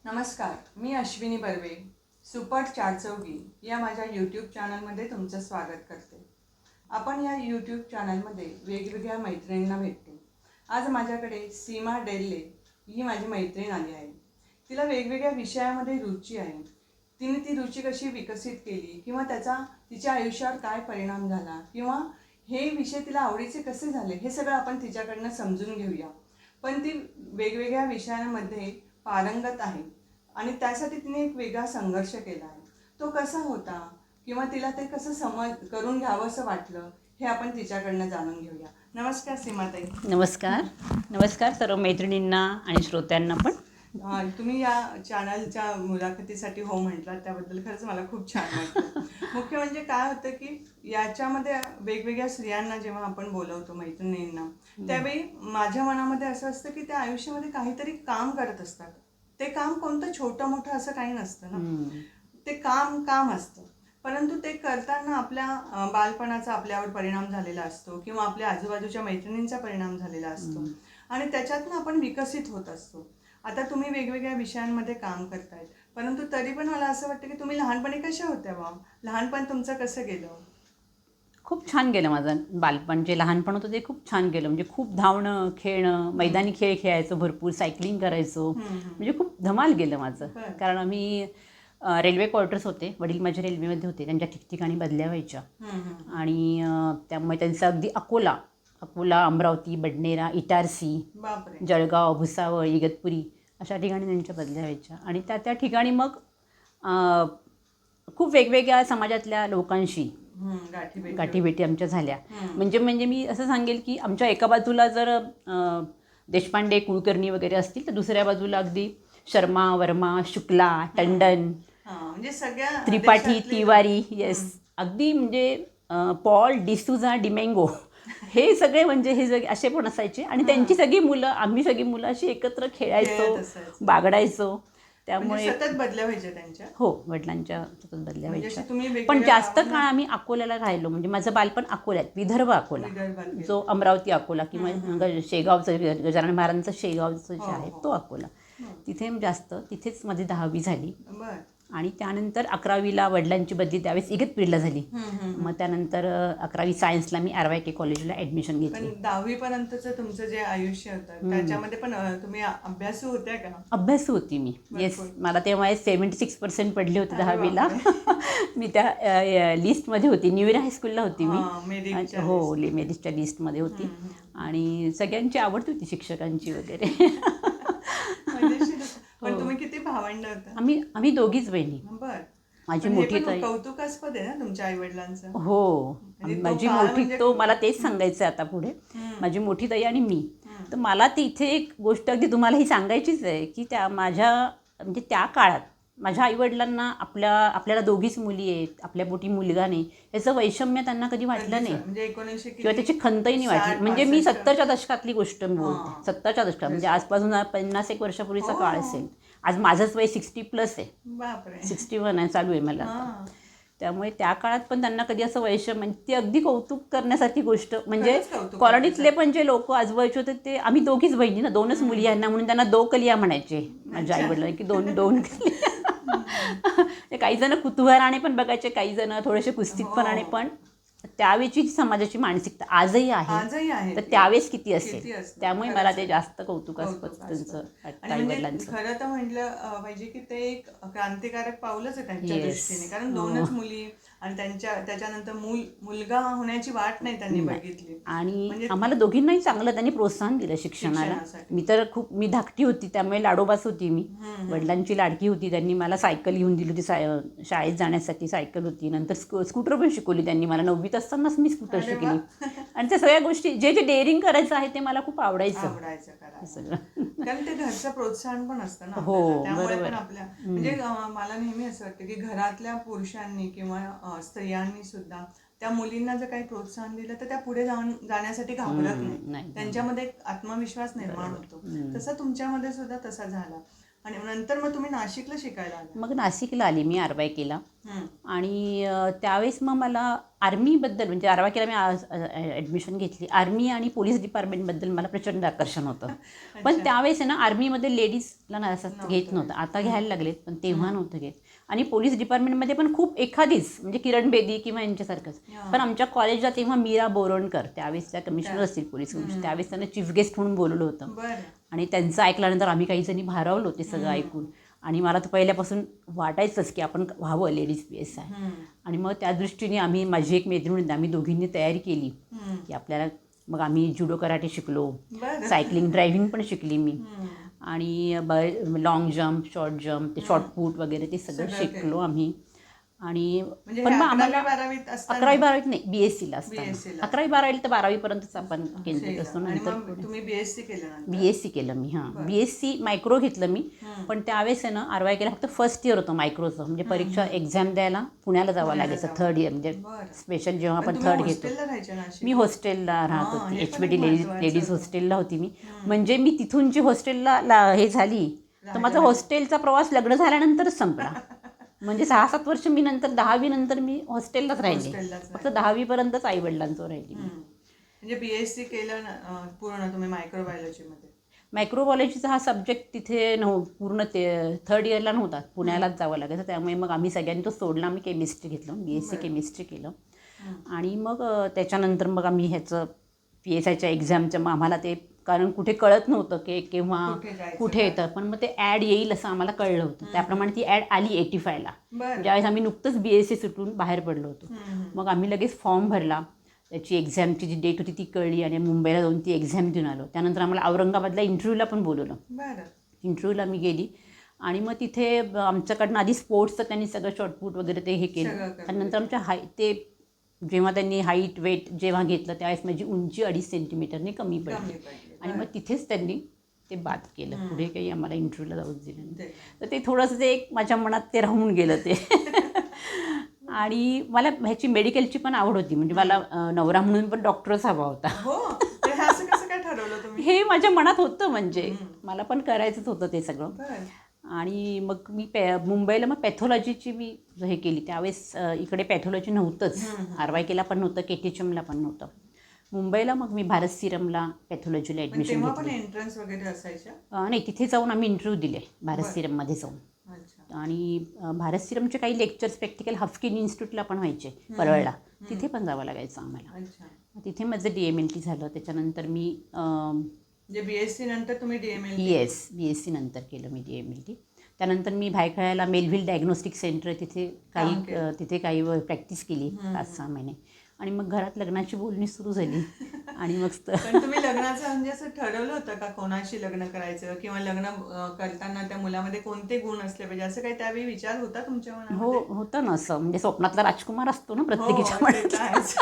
नमस्कार, मी अश्विनी बर्वे. सुपर चारचौघी या माझ्या यूट्यूब चॅनलमध्ये तुमचं स्वागत करते. आपण या यूट्यूब चॅनलमध्ये वेगवेगळ्या मैत्रिणींना भेटतो. आज माझ्याकडे सीमा डेल्ले ही माझी मैत्रीण आली आहे. तिला वेगवेगळ्या विषयामध्ये रुची आहे. तिने ती रुची कशी विकसित केली किंवा त्याचा तिच्या आयुष्यावर काय परिणाम झाला किंवा हे विषय तिला आवडीचे कसे झाले हे सगळं आपण तिच्याकडनं समजून घेऊया. पण ती वेगवेगळ्या विषयांमध्ये पारंगत आहे आणि त्यासाठी तिने एक वेगळा संघर्ष केला आहे. तो कसा होता किंवा तिला ते कसं समज करून घ्यावं असं वाटलं हे आपण तिच्याकडनं जाणून घेऊया. नमस्कार सीमाताई. नमस्कार. नमस्कार सर्व मैत्रिणींना आणि श्रोत्यांना पण. तुम्ही या चॅनलच्या मुलाखतीसाठी हो म्हटलात त्याबद्दल खरंच मला खूप छान वाटलं. मुख्य म्हणजे काय होतं की याच्यामध्ये वेगवेगळ्या स्त्रियांना जेव्हा आपण बोलवतो मैत्रिणींना त्यावेळी माझ्या मनामध्ये असं असतं की त्या आयुष्यामध्ये काहीतरी काम करत असतात. ते काम कोणतं छोटं मोठं असं काही नसतं ना. ते काम असतं, परंतु ते करताना आपल्या बालपणाचा आपल्यावर परिणाम झालेला असतो किंवा आपल्या आजूबाजूच्या मैत्रिणींचा परिणाम झालेला असतो आणि त्याच्यातनं आपण विकसित होत असतो. आता तुम्ही वेगवेगळ्या विषयांमध्ये काम करतायत, परंतु तरी पण मला असं वाटतं की तुम्ही लहानपणी कशा होत्या बा? लहानपण तुमचं कसं गेलं? खूप छान गेलं माझं बालपण. जे लहानपण होतं ते खूप छान गेलं. म्हणजे खूप धावणं, खेळणं, मैदानी खेळ खेळायचो, भरपूर सायकलिंग करायचो. म्हणजे खूप धमाल गेलं माझं. कारण आम्ही रेल्वे क्वार्टर्स होते. वडील माझे रेल्वेमध्ये होते. त्यांच्या ठिकठिकाणी बदल्या व्हायच्या आणि त्यामुळे त्यांचं अगदी अकोला, अमरावती, बडनेरा, इटारसी, जळगाव, भुसावळ, इगतपुरी अशा ठिकाणी त्यांच्या बदल्या व्हायच्या आणि त्या ठिकाणी मग खूप वेगवेगळ्या समाजातल्या लोकांशी गाठीभेटी आमच्या झाल्या. म्हणजे मी असं सांगेल की आमच्या एका बाजूला जर देशपांडे, कुलकर्णी वगैरे असतील तर दुसऱ्या बाजूला अगदी शर्मा, वर्मा, शुक्ला, टंडन, म्हणजे सगळ्या त्रिपाठी, तिवारी, येस, अगदी म्हणजे पॉल, डिसूजा, डिमेंगो हे सगळे म्हणजे हे सगळे असे पण असायचे आणि त्यांची सगळी मुलं, आम्ही सगळी मुलं अशी एकत्र खेळायचो, बागडायचो. त्यामुळे सतत बदल्या व्हायच्या त्यांच्या. हो, वडिलांच्या सतत बदल्या व्हायच्या. पण पण जास्त काळ आम्ही अकोल्याला राहिलो. म्हणजे माझं बालपण अकोल्यात, विदर्भ अकोला, जो अमरावती अकोला किंवा शेगावचं, गजानन महाराजांचं शेगावचं जे आहे तो अकोला, तिथे तिथेच माझी 10वी झाली. आणि त्यानंतर 11वीला वडिलांची बदली त्यावेळेस इगतपुरीला झाली. मग त्यानंतर 11वी सायन्सला मी RYK कॉलेजला ॲडमिशन घेतली. 10वी पर्यंतचं तुमचं जे आयुष्य होतं त्याच्यामध्ये पण तुम्ही अभ्यासू होत्या का? अभ्यासू होती मी, येस. मला तेव्हा 76% पडले होते 10वीला. मी त्या लिस्टमध्ये होती. न्यूइरा हायस्कूलला होती मी. हो, मेरिटच्या लिस्टमध्ये होती आणि सगळ्यांची आवडती होती, शिक्षकांची वगैरे. पण तुम्ही किती भावंड होता? आम्ही दोघीच बहिणी. माझी मोठी ताई, कौतुकास्पद आहे ना तुमच्या आई वडिलांचं. हो, माझी मोठी, तो मला तेच सांगायचं आता पुढे, माझी मोठी ताई आणि मी. तर मला ती इथे एक गोष्ट अगदी तुम्हाला ही सांगायचीच आहे की म्हणजे त्या काळात माझ्या आईवडिलांना आपल्याला दोघीच मुली आहेत, आपल्या पोटी मुलगा नाही, याचं वैषम्य त्यांना कधी वाटलं नाही किंवा त्याची खंतही नाही वाटली. म्हणजे मी 70च्या दशकातली गोष्ट बोलते, 70च्या दशकात, म्हणजे आजपासून 50 एक वर्षापूर्वीचा काळ असेल. आज माझंच वय 60+ आहे, 61 आहे, चालू आहे मला आता. त्यामुळे त्या काळात पण त्यांना कधी असं वैषम्य, म्हणजे ती अगदी कौतुक करण्यासारखी गोष्ट. म्हणजे कॉलनीतले पण जे लोक आजूबाजूचे होते ते, आम्ही दोघीच बहिणी ना, 2च मुली यांना, म्हणून त्यांना 2 कलिया म्हणायचे माझ्या आईवडिलांनी, की दोन कलिया. काही जण कुतूहलाने पण बघायचे, काही जण थोडेसे कुस्तीतपणाने. पण त्यावेळची समाजाची मानसिकता आजही आहे, तर त्यावेळेस किती असेल. त्यामुळे मला ते जास्त कौतुकास्पद त्यांचं आईवडिलांचं. खरं तर म्हटलं पाहिजे की ते एक क्रांतिकारक पाऊलच आहे त्यांच्या दृष्टीने. कारण 2च मुली आणि त्याच्यानंतर मुलगा होण्याची वाट नाही त्यांनी बघितली. आणि आम्हाला दोघींनाही चांगलं त्यांनी प्रोत्साहन दिलं शिक्षणाला. मी धाकटी होती, त्यामुळे लाडोबास होती मी. वडिलांची लाडकी होती. त्यांनी मला सायकल घेऊन दिली होती, शाळेत जाण्यासाठी सायकल होती. नंतर स्कूटर पण शिकवली त्यांनी मला. 9वीत असतानाच मी स्कूटर शिकली. आणि त्या सगळ्या गोष्टी, जे डेअरिंग करायचं आहे ते मला खूप आवडायचं सगळं. कारण ते घरचं प्रोत्साहन पण असतं ना. हो, त्यामुळे पण आपल्या म्हणजे मला नेहमी असं वाटतं की घरातल्या पुरुषांनी किंवा स्त्रियांनी सुद्धा त्या मुलींना जर काही प्रोत्साहन दिलं तर त्या पुढे जाण्यासाठी घाबरत नाही. त्यांच्यामध्ये एक आत्मविश्वास निर्माण होतो. तसं तुमच्यामध्ये सुद्धा तसा झाला. आणि नंतर मग तुम्ही नाशिकला शिकायला आला. मग नाशिकला आली मी RYKला. हम्म. आणि त्यावेळेस मग मला आर्मीबद्दल म्हणजे RYKला मी ॲडमिशन घेतली. आर्मी आणि पोलीस डिपार्टमेंटबद्दल मला प्रचंड आकर्षण होतं. पण त्यावेळेस आहे ना आर्मीमध्ये लेडीजला ना असं घेत नव्हतं. आता घ्यायला लागलेत पण तेव्हा नव्हतं घेत. आणि पोलीस डिपार्टमेंटमध्ये पण खूप एखादीच म्हणजे किरण बेदी किंवा यांच्यासारखंच. पण आमच्या कॉलेजला तेव्हा मीरा बोरणकर त्यावेळेस त्या कमिशनर असतील पोलीस कमिशनर, त्यावेळेस त्यांना चीफ गेस्ट म्हणून बोलवलं होतं. बरं. आणि त्यांचं ऐकल्यानंतर आम्ही काही जणी भारावलो ते सगळं ऐकून. आणि मला तर पहिल्यापासून वाटायचंच की आपण व्हावं लेडीज PSI. आणि मग त्या दृष्टीने आम्ही माझी एक मैत्रीण होती, आम्ही दोघींनी तयारी केली की आपल्याला. मग आम्ही जुडो कराटे शिकलो, बरं. सायकलिंग ड्रायव्हिंग पण शिकली मी. आणि लॉंग जम्प, शॉर्ट जम्प, ते शॉर्टपुट वगैरे ते सगळं शिकलो आम्ही. आणि म्हणजे पण हे मग आम्हाला 11वी-12वीत असताना 11वी-12वीत नाही, BScला असताना. BSc ला. 11वी-12वीला तर 12वीपर्यंतच आपण केंद्रित केलं. असतो. आणि नंतर मग तुम्ही BSc केलं नंतर. BSc केलं मी. हां, BSc मायक्रो घेतलं मी. पण त्यावेळेस आहे ना RYKला फक्त फर्स्ट इयर होतं मायक्रोचं. म्हणजे परीक्षा एक्झाम द्यायला पुण्याला जावं लागायचं थर्ड इयर. म्हणजे स्पेशल जेव्हा आपण थर्ड घेतो. हॉस्टेलला राहायचे नाशिक? मी हॉस्टेलला राहत होती. हे पण HBD एक महत्त्वाचं लेडीज होतं. हॉस्टेलला होती मी. म्हणजे मी तिथून जी हॉस्टेलला हे झाली तर माझा हॉस्टेलचा प्रवास लग्न झाल्यानंतरच संपला. म्हणजे 6-7 वर्ष मी नंतर 10वी नंतर मी हॉस्टेललाच राहिले. फक्त 10वीपर्यंतच आईवडिलांचं राहिली. म्हणजे BSc केलं पूर्ण तुम्ही मायक्रोबायोलॉजीमध्ये? मायक्रोबायोलॉजीचा हा सब्जेक्ट तिथे पूर्ण ते थर्ड इयरला नव्हता, पुण्यालाच जावं लागायचं. त्यामुळे मग आम्ही सगळ्यांनी तो सोडला. आम्ही केमिस्ट्री घेतलं, BSc केमिस्ट्री केलं. आणि मग त्याच्यानंतर मग आम्ही ह्याचं PSIच्या एक्झामचं मग आम्हाला ते, कारण कुठे कळत नव्हतं की केव्हा कुठे येतं. पण मग ते ॲड येईल असं आम्हाला कळलं होतं. त्याप्रमाणे ती ॲड आली 85ला. ज्यावेळेस आम्ही नुकतंच BSc सुटून बाहेर पडलो होतो. मग आम्ही लगेच फॉर्म भरला. त्याची एक्झामची जी डेट होती ती कळली आणि मुंबईला जाऊन ती एक्झाम देऊन आलो. त्यानंतर आम्हाला औरंगाबादला इंटरव्ह्यूला पण बोलवलं. इंटरव्ह्यूला मी गेली. आणि मग तिथे आमच्याकडनं आधी स्पोर्ट्सचं त्यांनी सगळं शॉर्टपुट वगैरे ते हे केलं. त्यानंतर आमच्या ते जेव्हा त्यांनी हाईट वेट जेव्हा घेतलं त्यावेळेस माझी उंची 2.5 सेंटीमीटरने कमी पडली. आणि मग तिथेच त्यांनी ते बाद केलं. पुढे काही आम्हाला इंटरव्ह्यूला जाऊच दिलं नाही. तर ते थोडंसं ते एक माझ्या मनात ते राहून गेलं ते. आणि मला ह्याची मेडिकलची पण आवड होती. म्हणजे मला नवरा म्हणून पण डॉक्टरच हवा होता. हे माझ्या मनात होतं. म्हणजे मला पण करायचंच होतं ते सगळं. आणि मग मी मुंबईला मग पॅथॉलॉजीची मी हे केली. त्यावेळेस इकडे पॅथॉलॉजी नव्हतंच. RYKला पण नव्हतं, KTHMला पण नव्हतं. मुंबईला मग मी भारत सिरमला पॅथॉलॉजीला ॲडमिशन घेतली. नाही, तिथे जाऊन आम्ही इंटरव्ह्यू दिले भारत सिरममध्ये जाऊन. आणि भारत सिरमचे काही लेक्चर्स प्रॅक्टिकल हाफकिन इन्स्टिट्यूटला पण व्हायचे परळला. तिथे पण जावं लागायचं आम्हाला. तिथे माझं DMLT झालं. त्याच्यानंतर मी BSc नंतर तुम्ही DMLT? येस, BSc नंतर केलं मी DMLT. त्यानंतर मी भायखळ्याला मेलव्हिल डायग्नोस्टिक सेंटर तिथे काही प्रॅक्टिस केली 5-6 महिने. आणि मग घरात लग्नाची बोलणी सुरू झाली. आणि मग तुम्ही लग्नाचं म्हणजे असं ठरवलं होतं का कोणाशी लग्न करायचं किंवा लग्न करताना त्या मुलामध्ये कोणते गुण असले पाहिजे असं काही त्यावेळी विचार होता तुमच्या मनात? हो, होतं ना. असं म्हणजे स्वप्नातला राजकुमार असतो ना प्रत्येकीच्या मनात,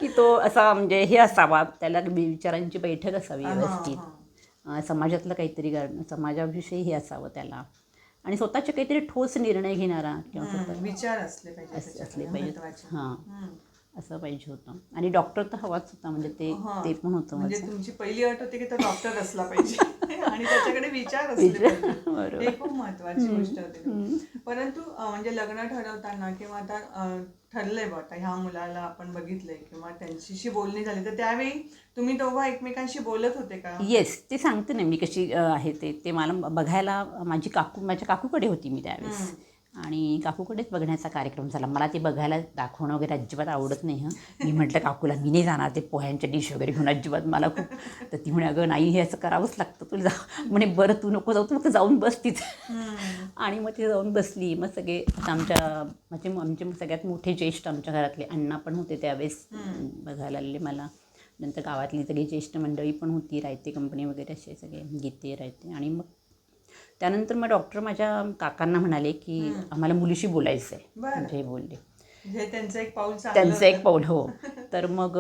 की तो असा म्हणजे हे असावा, त्याला विचारांची बैठक असावी व्यवस्थित, समाजातलं काहीतरी समाजाविषयी हे असावं त्याला, आणि स्वतःचे काहीतरी ठोस निर्णय घेणारा किंवा विचार असले पाहिजे. हां, असं पाहिजे होतं. आणि डॉक्टर तर हवाच होता. म्हणजे ते पण होतं. म्हणजे तुमची पहिली अट होती की तो डॉक्टर असला पाहिजे आणि त्याच्याकडे विचार असले पाहिजे. हे खूप महत्वाची गोष्ट होती. परंतु म्हणजे लग्न ठरवताना किंवा आता ठरलंय बा आता ह्या मुलाला आपण बघितलंय किंवा त्यांच्याशी बोलणी झाली, तर त्यावेळी तुम्ही दोघं एकमेकांशी बोलत होते का? येस, ते सांगते ना मी कशी आहे ते मला बघायला माझ्या काकूकडे होती मी त्यावेळेस. आणि काकूकडेच बघण्याचा कार्यक्रम झाला. मला ते बघायला दाखवणं वगैरे अजिबात आवडत नाही. मी म्हटलं काकूला मी नाही जाणार ते पोह्यांच्या डिश वगैरे घेऊन अजिबात, मला खूप. तर ती म्हणे अगं नाही, हे असं करावंच लागतं तुला, जा म्हणे. बरं तू नको जाऊ, तू फक्त जाऊन बस तिथे. आणि मग तिथे जाऊन बसली. मग सगळे आमचे सगळ्यात मोठे ज्येष्ठ आमच्या घरातले अण्णा पण होते त्यावेळेस बघायला आलेले मला. नंतर गावातली सगळी ज्येष्ठ मंडळी पण होती, रायते कंपनी वगैरे असे सगळे गीते रायते. आणि मग त्यानंतर मग डॉक्टर माझ्या काकांना म्हणाले की आम्हाला मुलीशी बोलायचं आहे. म्हणजे हे बोलले, त्यांचं एक पाऊल. हो. तर मग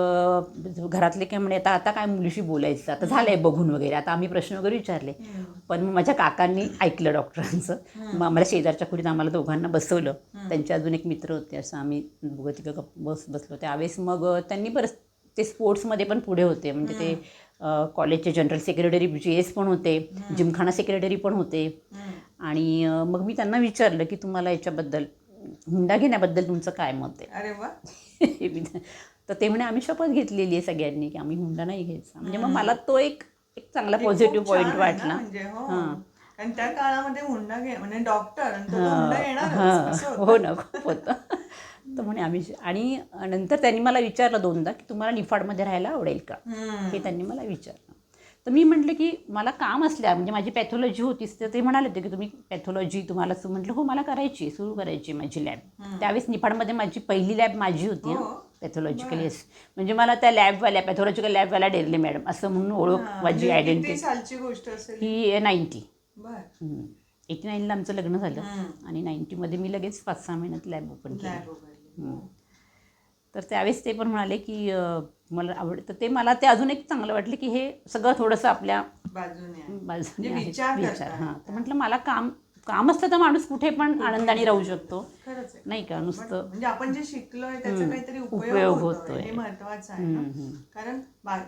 घरातले काय म्हणे आता काय मुलीशी बोलायचं, आता झालंय बघून वगैरे, आता आम्ही प्रश्न वगैरे विचारले. पण मग माझ्या काकांनी ऐकलं डॉक्टरांचं. मग आम्हाला शेजारच्या खोलीत आम्हाला दोघांना बसवलं. त्यांचे अजून एक मित्र होते. असं आम्ही बसलो. त्यावेळेस मग त्यांनी बरंच ते स्पोर्ट्समध्ये पण पुढे होते. म्हणजे ते कॉलेजचे जनरल सेक्रेटरी GS पण होते, जिमखाना सेक्रेटरी पण होते. आणि मग मी त्यांना विचारलं की तुम्हाला याच्याबद्दल हुंडा घेण्याबद्दल तुमचं काय मत आहे. अरे वा. तर ते म्हणे आम्ही शपथ घेतलेली आहे सगळ्यांनी की आम्ही हुंडा नाही घ्यायचा. म्हणजे मग मला तो एक एक चांगला पॉझिटिव्ह पॉईंट वाटला. हां, आणि त्या काळामध्ये हुंडा म्हणजे डॉक्टर आणि तो हुंडा येणारच. हो ना, खूप होतं. तर म्हणे आम्ही आणि नंतर त्यांनी मला विचारलं 2दा की तुम्हाला निफाडमध्ये राहायला आवडेल का, हे त्यांनी मला विचारलं. तर मी म्हटलं की मला काम असल्या म्हणजे माझी पॅथॉलॉजी होतीच, तर ते म्हणाले होते की तुम्ही पॅथॉलॉजी तुम्हाला म्हटलं हो मला करायची, सुरू करायची माझी लॅब. त्यावेळेस निफाडमध्ये माझी पहिली लॅब माझी होती पॅथॉलॉजिकल. येस, म्हणजे मला त्या लॅबवाल्या पॅथॉलॉजिकल लॅबवाल्या डेरले मॅडम असं म्हणून ओळख माझी आयडेंटिटी. सालची गोष्ट असेल ही 90. 89ला आमचं लग्न झालं आणि 90मध्ये मी लगेच 5-6 महिन्यात लॅब ओपन केली. तर त्यावेळेस ते पण म्हणाले की मला आवडतं. ते मला ते अजून एक चांगलं वाटलं की हे सगळं थोडंसं आपल्या बाजूने आहे विचार. हां, तर म्हटलं मला काम असतं तर माणूस कुठे पण आनंदाने राहू शकतो, नाही का, नुसतं म्हणजे आपण जे शिकलोय त्याचा काहीतरी उपयोग होतोय हे महत्वाचं आहे ना. कारण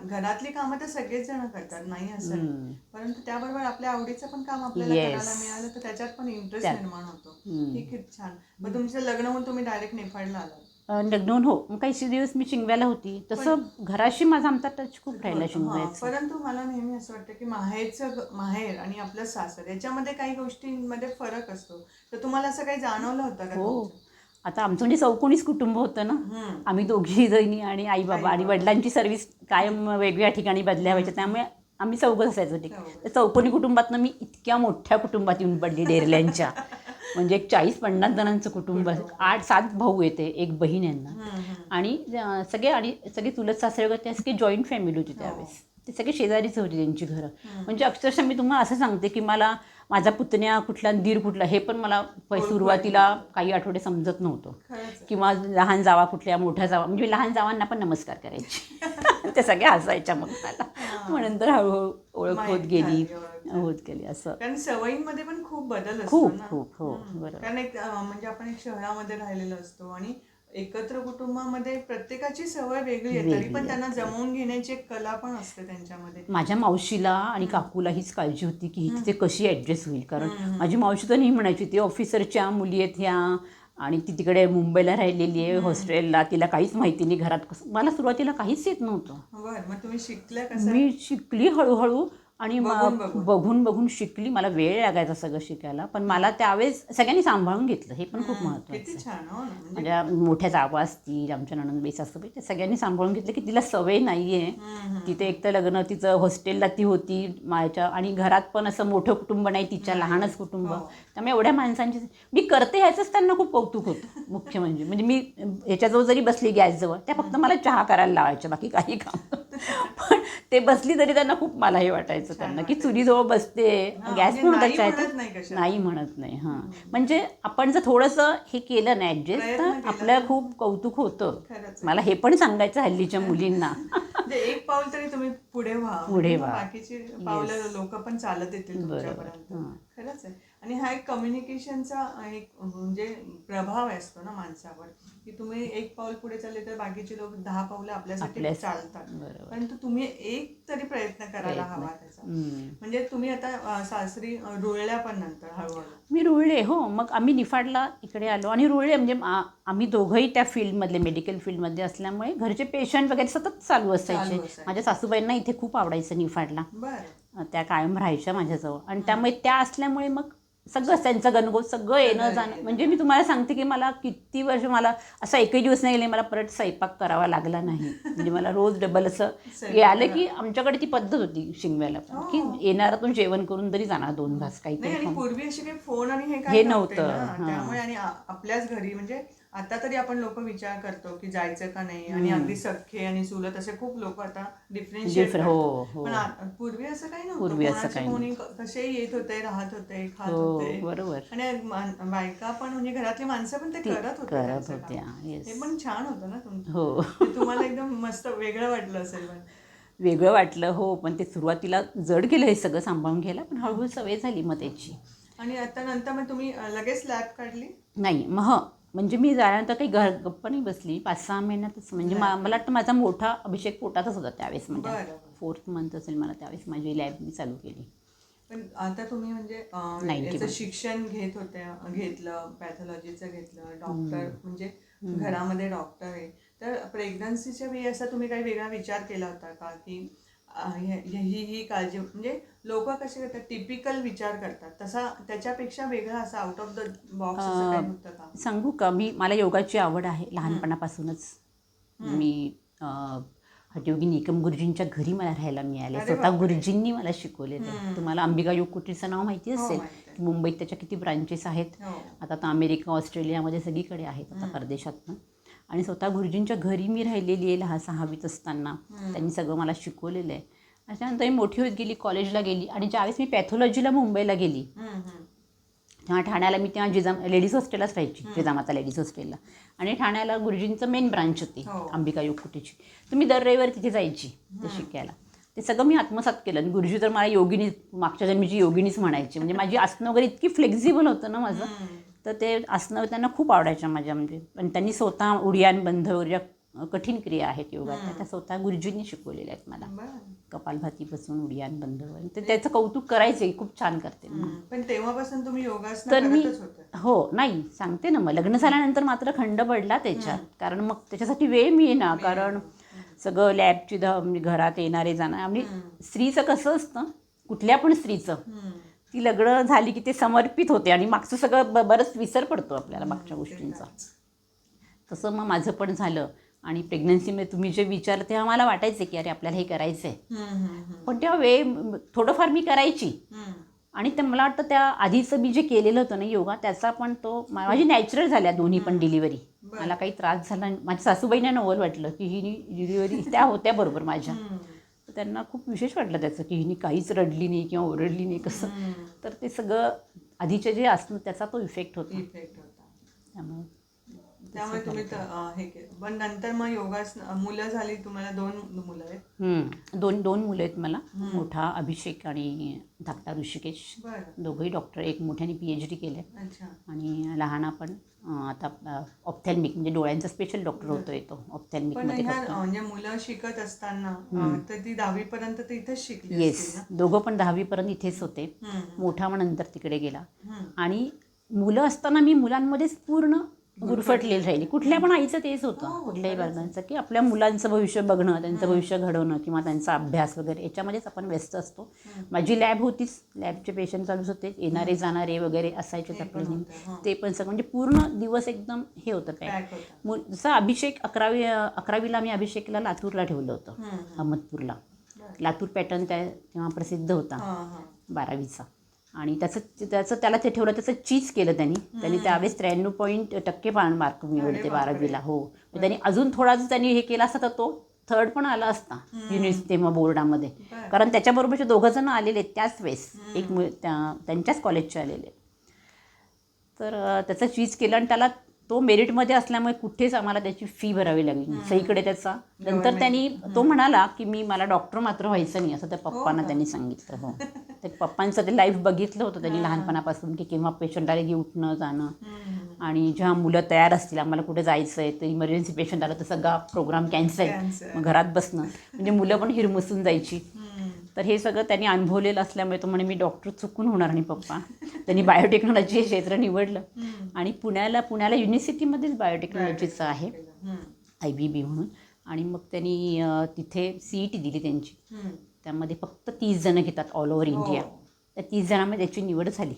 घरातली कामं तर सगळेच जण करतात, नाही असं, परंतु त्याबरोबर आपल्या आवडीचं पण काम आपल्याला करायला मिळालं तर त्याच्यात पण इंटरेस्ट निर्माण होतो. हे खूप छान. मग तुमचं लग्न होऊन तुम्ही डायरेक्ट निफाडला आलात? लग्न हो, मग काही दिवस मी शिंगव्याला होती. तसं घराशी माझा आमचा टच खूप राहिला शिंगव्याचा. परंतु मला नेहमी असं वाटतं की माहेर आणि आपलं सासर याच्यामध्ये काही गोष्टींमध्ये फरक असतो. तर तुम्हाला असं काही जाणवलं होतं का? हो, आता आमचं म्हणजे चौकोनीच कुटुंब होतं ना. आम्ही दोघी जणी आणि आई बाबा आणि वडिलांची सर्व्हिस कायम वेगवेगळ्या ठिकाणी बदल्या व्हायच्या, त्यामुळे आम्ही चौघच असायचो. ठीक, तर चौकोनी कुटुंबातनं मी इतक्या मोठ्या कुटुंबात येऊन पडली डेरल्यांच्या. म्हणजे एक 40-50 जणांचं कुटुंब, 8-7 भाऊ येते, एक बहीण यांना, आणि सगळे चुलत सासरे वगैरे, ते सगळी जॉईंट फॅमिली होती त्यावेळेस. ते सगळे शेजारीच होती त्यांची घरं. म्हणजे अक्षरशः मी तुम्हाला असं सांगते की मला माझा पुतण्या कुठला, दीर कुठला, हे पण मला सुरुवातीला काही आठवडे समजत नव्हतं. किंवा लहान जावा कुठल्या, मोठ्या जावा, म्हणजे लहान जावांना पण नमस्कार करायचे. ते सगळे हसायच्या मग मला. मग नंतर हळूहळू ओळख होत गेली असं. कारण सवयींमध्ये पण खूप बदल असतो. खूप हो, बरोबर. कारण म्हणजे आपण एक शहरामध्ये राहिलेलो असतो आणि एकत्र कुटुंबामध्ये प्रत्येकाची सवय वेगळी आहे, तरी पण त्यांना जमवून घेण्याची एक कला पण असते त्यांच्यामध्ये. माझ्या मावशीला आणि काकूला हीच काळजी होती की ही तिथे कशी ॲडजस्ट होईल. कारण माझी मावशी तर नाही म्हणायची, ती ऑफिसरच्या मुली आहेत ह्या, आणि ती तिकडे मुंबईला राहिलेली आहे हॉस्टेलला, तिला काहीच माहिती नाही घरात कसं. मला सुरुवातीला काहीच येत नव्हतं. मग तुम्ही शिकल्या कसं? मी शिकली हळूहळू आणि बघून शिकली. मला वेळ लागायचा सगळं शिकायला, पण मला त्यावेळेस सगळ्यांनी सांभाळून घेतलं, हे पण खूप महत्त्वाचं आहे. म्हणजे मोठ्या जावा असतील, आमच्या नणंदबाई सासूबाई, त्या सगळ्यांनी सांभाळून घेतलं की तिला सवय नाही आहे. तिथे एक तर लग्न, तिचं हॉस्टेलला ती होती माझ्या, आणि घरात पण असं मोठं कुटुंब नाही, तिच्या लहानच कुटुंब. त्यामुळे एवढ्या माणसांची मी करते ह्याचंच त्यांना खूप कौतुक होतं. मुख्य म्हणजे मी ह्याच्याजवळ जरी बसली गॅसजवळ, त्या फक्त मला चहा करायला लावायच्या, बाकी काही काम. पण ते बसली तरी त्यांना खूप, मला हे वाटायचं त्यांना की चुलीजवळ बसते, गॅस पण होता, चाय नाही म्हणत नाही. हां, म्हणजे आपण जर थोडंसं हे केलं ना ॲडजस्ट, तर आपल्याला खूप कौतुक होतं. मला हे पण सांगायचं हल्लीच्या मुलींना. एक पाऊल तरी तुम्ही पुढे व्हा, बाकीची पावलं लोक पण चालत येतील तुमच्यापर्यंत. खरंच आहे. आणि हा एक कम्युनिकेशनचा एक म्हणजे प्रभाव असतो ना माणसावर, की तुम्ही एक पाऊल पुढे चालले तर बाकीचे लोक 10 पावलं आपल्यासाठी चालतात. परंतु तुम्ही एक तरी प्रयत्न करायला हवा त्याचा. म्हणजे तुम्ही आता सासरी रुळल्या पण नंतर हळूहळू? मी रुळले हो. मग आम्ही निफाडला इकडे आलो आणि रुळले. म्हणजे आम्ही दोघंही त्या फील्डमधले, मेडिकल फील्डमध्ये असल्यामुळे घरचे पेशंट वगैरे सतत चालू असायचे. माझ्या सासूबाईंना इथे खूप आवडायचं निफाडला, त्या कायम राहायच्या माझ्याजवळ, आणि त्यामुळे त्या असल्यामुळे मग सगळं त्यांचं गणगोत, सगळं येणं जाणं. म्हणजे मी तुम्हाला सांगते की मला किती वर्ष, मला असा एकही दिवस नाही गेले मला परत स्वयंपाक करावा लागला नाही. म्हणजे मला रोज डबल असं आलं की आमच्याकडे ती पद्धत होती शिंगव्याला पण, की येणारातून जेवण करून तरी जाणार 2 घास काहीतरी. पूर्वी असे काही फोन आणि हे नव्हतं, त्यामुळे, आणि आपल्याच घरी, म्हणजे आता तरी आपण लोक विचार करतो की जायचं का नाही, आणि अगदी सख्खे आणि चुलत असे खूप लोक आता डिफरन्शिएट करतात. पण पूर्वी असं काही नव्हतं. कोणी कसेही येत होते, राहत होते, खात होते. बरोबर. आणि बायका पण, म्हणजे घरातली माणसं पण ते करत होते. हे पण छान होतं ना तुमचं. तुम्हाला एकदम मस्त वेगळं वाटलं असेल? वेगळं वाटलं हो, पण ते सुरुवातीला जड गेलं हे सगळं सांभाळून घ्यायला, पण हळूहळू सवय झाली मग त्याची. आणि आता नंतर मग तुम्ही लगेच लॅब काढली? नाही, मग म्हणजे मी जाण्यानंतर काही गप्पा नाही बसली. 5-6 महिन्यातच म्हणजे मला वाटतं माझा मोठा अभिषेक पोटातच होता त्यावेळेस. म्हणजे बरं. 4th मंथ असेल मला त्यावेळेस माझी लॅब मी चालू केली. पण आता तुम्ही म्हणजे 90 याचं मध्ये. शिक्षण घेतलं पॅथॉलॉजीचं घेतलं, डॉक्टर म्हणजे घरामध्ये डॉक्टर आहे. तर प्रेग्नन्सीच्या वेळी असा तुम्ही काही वेगळा विचार केला होता का की ही काळजी म्हणजे लोक कसे करतात टिपिकल विचार करतात तसा त्याच्यापेक्षा वेगळा असा आउट ऑफ द बॉक्स असं काही होतं का? सांगू का, मला योगाची आवड आहे लहानपणापासूनच. मी हठयोगी निकम गुरुजींच्या घरी मला राहायला मिळाले. अरे स्वतः बापरे. गुरुजींनी मला शिकवलेलं. तुम्हाला अंबिका योग कुटीरचं नाव माहिती हो, असेल माहिती आहे. की मुंबईत त्याच्या किती ब्रांचेस आहेत. हो. आता तर अमेरिका ऑस्ट्रेलियामध्ये सगळीकडे आहेत आता परदेशात पण. आणि स्वतः गुरुजींच्या घरी मी राहिलेली आहे 6वीत असताना. त्यांनी सगळं मला शिकवलेलं आहे. त्याच्यानंतर मी मोठी होत गेली, कॉलेजला गेली आणि ज्यावेळेस मी पॅथॉलॉजीला मुंबईला गेली तेव्हा ठाण्याला मी तेव्हा लेडीज हॉस्टेललाच राहायची, जिजामाता लेडीज हॉस्टेलला. आणि ठाण्याला गुरुजींचं मेन ब्रांच होती अंबिका योग कुटीरची. तर मी दर रविवारी तिथे जायची ते शिकायला. ते सगळं मी आत्मसात केलं. आणि गुरुजी तर मला योगिनी, मागच्या जन्मीची योगिनीच म्हणायची. म्हणजे माझी आसनं वगैरे इतकी फ्लेक्झिबल होतं ना माझं. तर ते आसनं त्यांना खूप आवडायच्या माझ्या. म्हणजे पण त्यांनी स्वतः उडियान बंध वगैरे ज्या कठीण क्रिया आहेत योगात त्या स्वतः गुरुजींनी शिकवलेल्या आहेत मला. कपालभातीपासून उडियान बंध वगैरे. तर त्याचं कौतुक करायचे, खूप छान करते. पण तेव्हापासून तुम्ही योगासनं तर मी करतच होते? हो, नाही सांगते ना, मग लग्न झाल्यानंतर मात्र खंड पडला त्याच्यात. कारण मग त्याच्यासाठी वेळ मिळेना. कारण सगळं लॅबची म्हणजे घरात येणारे जाणार. म्हणजे स्त्रीचं कसं असतं, कुठल्या पण स्त्रीचं ती लग्न झाली की ते समर्पित होते आणि मागचं सगळं बरंच विसर पडतो आपल्याला मागच्या गोष्टींचा. तसं मग माझं पण झालं. आणि प्रेग्नन्सीमध्ये तुम्ही जे विचार तेव्हा मला वाटायचं की अरे आपल्याला हे करायचं आहे. पण तेव्हा थोडंफार मी करायची. आणि ते मला वाटतं त्या आधीचं मी जे केलेलं होतं ना योगा, त्याचा पण तो माझी नॅचरल झाल्या दोन्ही पण डिलिव्हरी. मला काही त्रास झाला. माझ्या सासूबाईंना नवल वाटलं की हिनी डिलिव्हरी, त्या होत्या बरोबर माझ्या. त्यांना खूप विशेष वाटलं त्याचं की हिनी काहीच रडली नाही किंवा ओरडली नाही कसं. तर ते सगळं आधीचे जे असतं त्याचा तो इफेक्ट होता. त्यामुळे तुम्ही हे केलं. पण नंतर मग योगासन मुलं झाली तुम्हाला? 2 मुलं आहेत? दोन मुलं आहेत मला. मोठा अभिषेक आणि धाकटा ऋषिकेश. दोघंही डॉक्टर. एक मोठ्याने PhD केलं आहे आणि लहाना पण आता ऑप्थॅल्मिक म्हणजे डोळ्यांचा स्पेशल डॉक्टर होतोय तो ऑप्थॅल्मिकमध्ये. म्हणजे मुलं शिकत असताना तर ती 10वी पर्यंत तर इथेच शिकली? येस, दोघं पण 10वी पर्यंत इथेच होते. मोठा मग नंतर तिकडे गेला. आणि मुलं असताना मी मुलांमध्येच पूर्ण गुरफटलेली राहिली. कुठल्या पण आईचं तेच होतं, कुठल्याही बालकांचं, की आपल्या मुलांचं भविष्य बघणं, त्यांचं भविष्य घडवणं किंवा त्यांचा अभ्यास वगैरे याच्यामध्येच आपण व्यस्त असतो. माझी लॅब होतीच, लॅबचे पेशंट चालूच होते, येणारे जाणारे वगैरे असायचेच आपले. ते पण सगळं म्हणजे पूर्ण दिवस एकदम हे होतं पॅक. जसं अभिषेक 11वीला मी अभिषेकला लातूरला ठेवलं होतं, अहमदपूरला. लातूर पॅटर्न तेव्हा प्रसिद्ध होता 12वीचा. आणि त्याला ते ठेवलं, त्याचं चीज केलं त्यांनी त्यावेळेस 93% मार्क मिळवले ते 12वीला. हो, त्यांनी अजून थोडा जर त्यांनी हे केला असता तर तो 3rd पण आला असता तेव्हा बोर्डामध्ये. कारण त्याच्याबरोबरचे 2 जण आलेले त्याच वेळेस, एक त्यांच्याच कॉलेजचे आलेले. तर त्याचं चीज केलं आणि त्याला तो मेरिटमध्ये असल्यामुळे कुठेच आम्हाला त्याची फी भरावी लागली नाही सगळीकडे त्याचा. नंतर त्यांनी तो म्हणाला की मला डॉक्टर मात्र व्हायचं नाही असं त्या पप्पांना त्यांनी सांगितलं. हो, ते पप्पांचं ते लाईफ बघितलं होतं त्यांनी लहानपणापासून की केव्हा पेशंट आले की उठणं जाणं. आणि जेव्हा मुलं तयार असतील आम्हाला कुठे जायचं आहे तर इमर्जन्सी पेशंट आलं तर सगळा प्रोग्राम कॅन्सल, मग घरात बसणं. म्हणजे मुलं पण हिरमुसून जायची. तर हे सगळं त्यांनी अनुभवलेलं असल्यामुळे तो म्हणे मी डॉक्टर चुकून होणार नाही पप्पा. त्यांनी बायोटेक्नॉलॉजी हे क्षेत्र निवडलं आणि पुण्याला युनिव्हर्सिटीमध्येच बायोटेक्नॉलॉजीचं आहे IBB म्हणून. आणि मग त्यांनी तिथे CET दिली त्यांची. त्यामध्ये फक्त 30 जणं घेतात ऑल ओव्हर इंडिया. त्या 30 जणांमध्ये त्याची निवड झाली.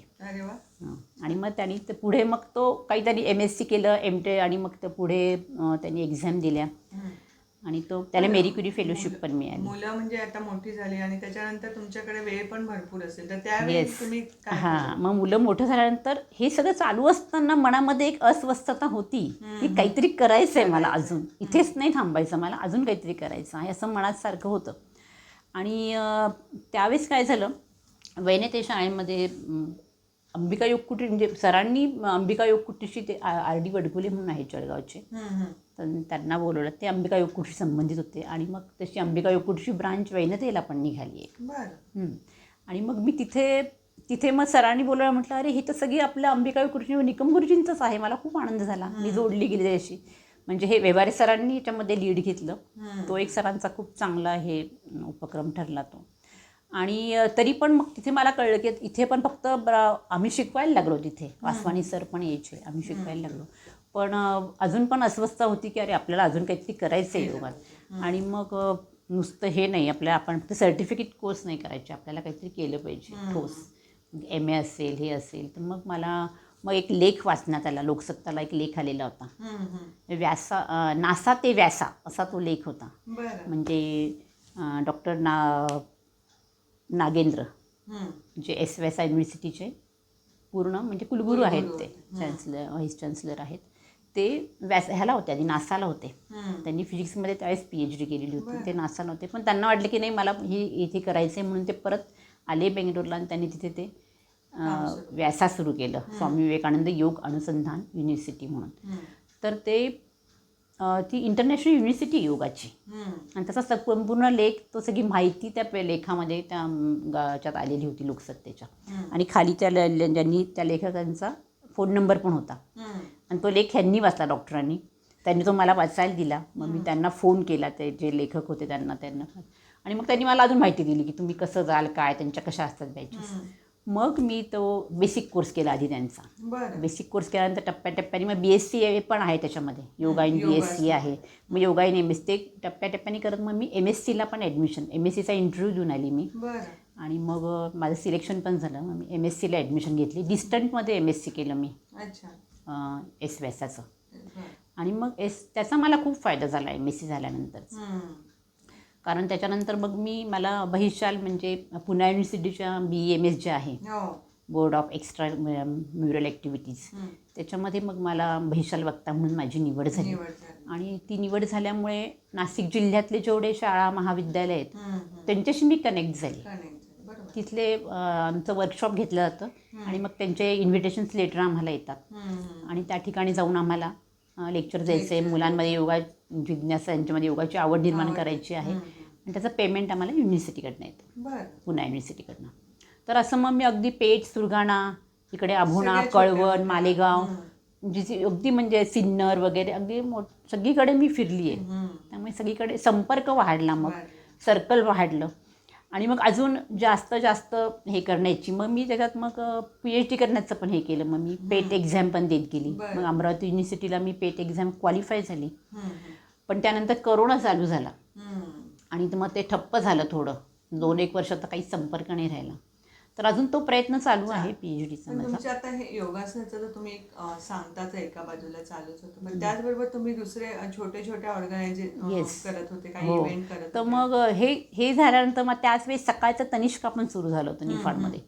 आणि मग त्यांनी ते पुढे मग तो काही त्यांनी MSc केलं, MTech, आणि मग ते पुढे त्यांनी एक्झाम दिल्या आणि त्याला मेरी क्युरी फेलोशिप पण मिळाली. मुलं म्हणजे आता मोठी झाली आणि त्याच्यानंतर तुमच्याकडे वेळ पण भरपूर असेल तर त्यावेळी तुम्ही काय? मग मुलं मोठं झाल्यानंतर हे सगळं चालू असताना मनामध्ये एक अस्वस्थता होती की काहीतरी करायचं आहे मला, अजून इथेच नाही थांबायचं, मला अजून काहीतरी करायचं आहे असं मनात सारखं होतं. आणि त्यावेळेस काय झालं, वैने शाळेमध्ये अंबिका योग कुटीर म्हणजे सरांनी अंबिका योग कुटीरशी ते RD वडकुले म्हणून आहे जळगावचे, तर त्यांना बोलवलं. ते अंबिका योग कुटीरशी संबंधित होते आणि मग तशी अंबिका योग कुटीरची ब्रांच वैनतेला पण निघाली आहे. आणि मग मी तिथे तिथे मग सरांनी बोलायला म्हटलं, अरे हे तर सगळी आपल्या अंबिकाबाई गुरुजी व निकम गुरुजींचंच आहे. मला खूप आनंद झाला, मी जोडली गेली त्याशी. म्हणजे हे व्यवहारे सरांनी याच्यामध्ये लीड घेतलं. तो एक सरांचा खूप चांगला हे उपक्रम ठरला तो. आणि तरी पण मग तिथे मला कळलं की इथे पण फक्त आम्ही शिकवायला लागलो. तिथे वासवानी सर पण यायचे, आम्ही शिकवायला लागलो. पण अजून पण अस्वस्थता होती की अरे आपल्याला अजून काहीतरी करायचं आहे योगात. आणि मग नुसतं हे नाही, आपण फक्त सर्टिफिकेट कोर्स नाही करायचे, आपल्याला काहीतरी केलं पाहिजे ठोस. MA असेल, हे असेल. तर मग मला एक लेख वाचण्यात आला. लोकसत्ताला एक लेख आलेला होता. नासा ते व्यासा असा तो लेख होता. म्हणजे डॉक्टर नागेंद्र जे व्यासा युनिव्हर्सिटीचे पूर्ण म्हणजे कुलगुरू आहेत, ते चान्सलर, व्हाईस चान्सलर आहेत. ते ह्याला होते, आधी नासाला होते. त्यांनी फिजिक्समध्ये त्यावेळेस PhD केलेली होती. ते नासाला होते, पण त्यांना वाटलं की नाही मला हे इथे करायचं आहे, म्हणून ते परत आले बेंगलोरला आणि त्यांनी तिथे ते व्यासा सुरू केलं, स्वामी विवेकानंद योग अनुसंधान युनिव्हर्सिटी म्हणून. तर ती इंटरनॅशनल युनिव्हर्सिटी योगाची. आणि तसा संपूर्ण लेख, तो सगळी माहिती त्या लेखामध्ये त्याच्यात आलेली होती लोकसत्तेच्या. आणि खाली ज्यांनी त्या लेखकांचा फोन नंबर पण होता. आणि तो लेख ह्यांनी वाचला, डॉक्टरांनी. त्यांनी तो मला वाचायला दिला. मग मी त्यांना फोन केला, ते जे लेखक होते त्यांना. आणि मग त्यांनी मला अजून माहिती दिली की तुम्ही कसं जाल, काय त्यांच्या कशा असतात बॅचेस. मग मी तो बेसिक कोर्स केला आधी त्यांचा. बेसिक कोर्स केल्यानंतर टप्प्याटप्प्याने मग BSc पण आहे त्याच्यामध्ये, योगा इन BSc आहे. मग योगा इन MSc ते टप्प्याटप्प्याने करत मग मी MScला पण ॲडमिशन, MScचा इंटरव्ह्यू देऊन आली मी. आणि मग माझं सिलेक्शन पण झालं. मग मी MScला ॲडमिशन घेतली. डिस्टंटमध्ये MSc केलं मी व्यासाचं. आणि मग त्याचा मला खूप फायदा झाला MSc झाल्यानंतर. कारण त्याच्यानंतर मग मला बहिशाल म्हणजे पुणे युनिव्हर्सिटीच्या BEMS जे आहे, board of extra mural activities, त्याच्यामध्ये मग मला बहिशाल वक्ता म्हणून माझी निवड झाली. आणि ती निवड झाल्यामुळे नाशिक जिल्ह्यातले जेवढे शाळा महाविद्यालय आहेत त्यांच्याशी मी कनेक्ट झाली. तिथले आमचं वर्कशॉप घेतलं जातं आणि मग त्यांचे इन्व्हिटेशन्स लेटर आम्हाला येतात. आणि त्या ठिकाणी जाऊन आम्हाला लेक्चर द्यायचं आहे. मुलांमध्ये योगा जिज्ञासा, यांच्यामध्ये योगाची आवड निर्माण करायची आहे. आणि त्याचं पेमेंट आम्हाला युनिव्हर्सिटीकडनं येतं, पुणे युनिव्हर्सिटीकडनं. तर असं मग मी अगदी पेठ, सुरगाणा, इकडे अभोणा, कळवण, मालेगाव, अगदी म्हणजे सिन्नर वगैरे अगदी सगळीकडे मी फिरली आहे. त्यामुळे सगळीकडे संपर्क वाढला, मग सर्कल वाढलं. आणि मग अजून जास्त हे करण्याची मग मी त्याच्यात मग PhD करण्याचं पण हे केलं. मग मी पेट एक्झाम पण देत गेली. मग अमरावती युनिव्हर्सिटीला मी पेट एक्झाम क्वालिफाय झाली. पण त्यानंतर कोरोना चालू झाला आणि मग ते ठप्प झालं थोडं. 2-1 वर्ष तर काही संपर्क नाही राहिला. तर अजून तो प्रयत्न चालू आहे PhDचा माझा. तुमच्या आता हे योगासनाचं तर तुम्ही सांगताच एका बाजूला चालूच होतं, पण त्याचबरोबर तुम्ही दुसरे छोटे ऑर्गनायझेशन करत होते, काही इव्हेंट करत होते. तर मग हे झाल्यानंतर मग त्याच वेळेस सकाळचं तनिष्का पण सुरू झालं होतं निफाडमध्ये.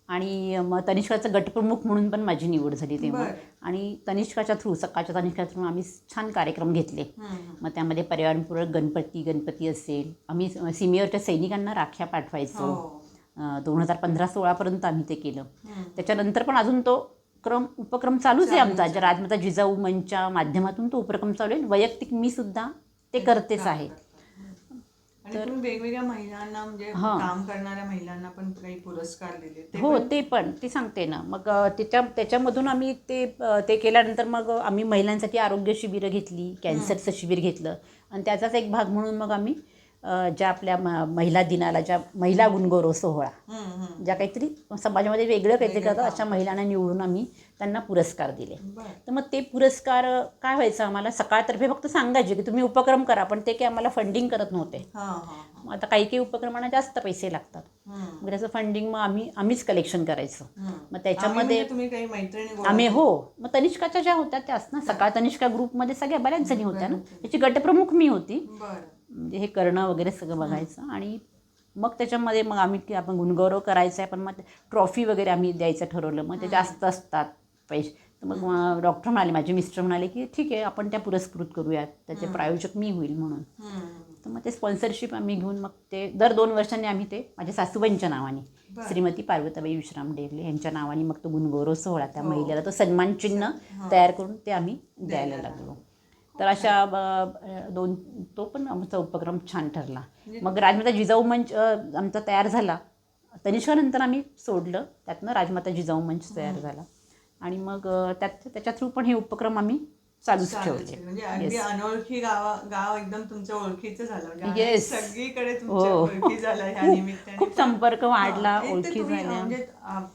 आणि मग तनिष्काचं गटप्रमुख म्हणून पण माझी निवड झाली तेव्हा. आणि तनिष्काच्या थ्रू, सकाळच्या तनिष्काच्या थ्रू आम्ही छान कार्यक्रम घेतले. मग त्यामध्ये पर्यावरणपूरक गणपती असेल, आम्ही सिनियरच्या सैनिकांना राख्या पाठवायचो. 2015-16 आम्ही ते केलं. त्याच्यानंतर पण अजून तो उपक्रम चालूच आहे आमचा. राजमाता जिजाऊ मंचच्या माध्यमातून तो उपक्रम चालू आहे. वैयक्तिक मी सुद्धा ते करतेच आहे. आणि तुम्ही वेगवेगळ्या महिलांना, म्हणजे काम करणाऱ्या महिलांना पण काही पुरस्कार दिले. हो, ते सांगते ना. मग त्याच्यामधून आम्ही ते केल्यानंतर मग आम्ही महिलांसाठी आरोग्य शिबिरं घेतली, कॅन्सरचं शिबिर घेतलं. आणि त्याचाच एक भाग म्हणून मग आम्ही ज्या आपल्या महिला दिनाला, ज्या महिला गुणगौरव सोहळा, ज्या काहीतरी समाजामध्ये वेगळं काहीतरी करतात अशा महिलांना निवडून आम्ही त्यांना पुरस्कार दिले. तर मग ते पुरस्कार काय व्हायचं, आम्हाला सकाळतर्फे फक्त सांगायचे की तुम्ही उपक्रम करा, पण ते काही आम्हाला फंडिंग करत नव्हते. आता काही उपक्रमांना जास्त पैसे लागतात. मग त्याचं फंडिंग मग आम्हीच कलेक्शन करायचं. मग त्याच्यामध्ये आम्ही मग तनिष्काच्या ज्या होत्या त्याच ना, सकाळ तनिष्का ग्रुपमध्ये सगळ्या बऱ्याच जणी होत्या ना. त्याची गटप्रमुख मी होती. म्हणजे हे करणं वगैरे सगळं बघायचं. आणि मग त्याच्यामध्ये मग आपण गुणगौरव करायचा आहे, पण मग ट्रॉफी वगैरे आम्ही द्यायचं ठरवलं. मग ते जास्त असतात पैसे. तर मग डॉक्टर म्हणाले, माझे मिस्टर म्हणाले की ठीक आहे, आपण त्या पुरस्कृत करूयात, त्याचे प्रायोजक मी होईल म्हणून. तर मग ते स्पॉन्सरशिप आम्ही घेऊन मग ते दर 2 वर्षांनी आम्ही ते माझ्या सासूबाईंच्या नावाने, श्रीमती पार्वताबाई विश्राम डेरले यांच्या नावाने, मग तो गुणगौरव सोहळा, त्या महिलेला तो सन्मान चिन्ह तयार करून ते आम्ही द्यायला लागलो. तर अशा तो पण आमचा उपक्रम छान ठरला. मग राजमाता जिजाऊ मंच आमचा तयार झाला तनिष्कानंतर आम्ही सोडलं, त्यातनं राजमाता जिजाऊ मंच तयार झाला आणि मग त्याच्या थ्रू पण हे उपक्रम आम्ही चालूच ठेवले. म्हणजे अगदी अनोळखी गाव एकदम तुमच्या ओळखीचं झालं, म्हणजे येस, सगळीकडे तुमच्या ओळखी झालं ह्या निमित्ताने. खूप संपर्क वाढला, ओळखी झाल्या. म्हणजे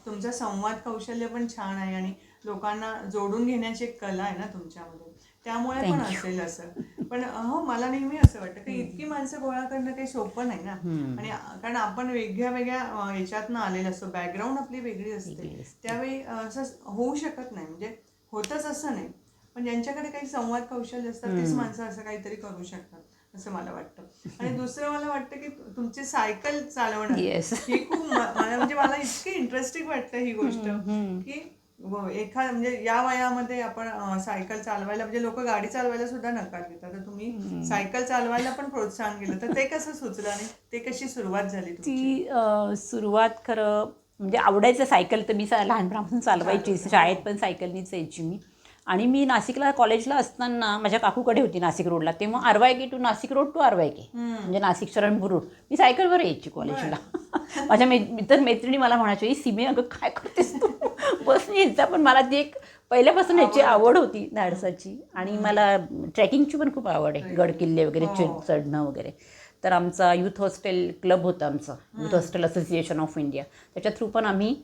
तुमचा संवाद कौशल्य पण छान आहे आणि लोकांना जोडून घेण्याची एक कला आहे ना तुमच्यामध्ये, त्यामुळे पण असेल असं. पण हो, मला नेहमी असं वाटतं की इतकी माणसं गोळा करणं काही सोपं नाही ना. आणि कारण आपण वेगळ्या वेगळ्या ह्याच्यातनं आलेलं असतो, बॅकग्राऊंड आपली वेगळी असते, त्यावेळी असं होऊ शकत नाही, म्हणजे होतच असं नाही. पण ज्यांच्याकडे काही संवाद कौशल्य असतात तेच माणसं असं काहीतरी करू शकतात असं मला वाटतं. आणि दुसरं मला वाटतं की तुमची सायकल चालवणं ही खूप म्हणजे मला इतकी इंटरेस्टिंग वाटतं ही गोष्ट की म्हणजे या वयामध्ये आपण सायकल चालवायला, म्हणजे लोक गाडी चालवायला सुद्धा नकार देतात, तर तुम्ही सायकल चालवायला पण प्रोत्साहन केलं, तर ते कसं सुचलं आणि ते कशी सुरुवात झाली ती सुरुवात खरं म्हणजे आवडायचं. सायकल तर मी लहानपणापासून चालवायची, शाळेत पण सायकलनीच यायची मी. आणि मी नाशिकला कॉलेजला असताना माझ्या काकूकडे होती नाशिक रोडला, तेव्हा आरवायके टू नाशिक रोड टू आरवायके, म्हणजे नाशिक शरणपूर रोड, मी सायकलवर यायची कॉलेजला. माझ्या मैत्रिणी मला म्हणायच्या, ही सीमे अगं काय करतेस तू, बसने यायचा. पण मला ती एक पहिल्यापासून ह्याची आवड होती धाडसाची, आणि मला ट्रेकिंगची पण खूप आवड आहे, गडकिल्ले वगैरे चढणं वगैरे. तर आमचा युथ हॉस्टेल क्लब होता, आमचा youth hostel association of India, त्याच्या थ्रू पण आम्ही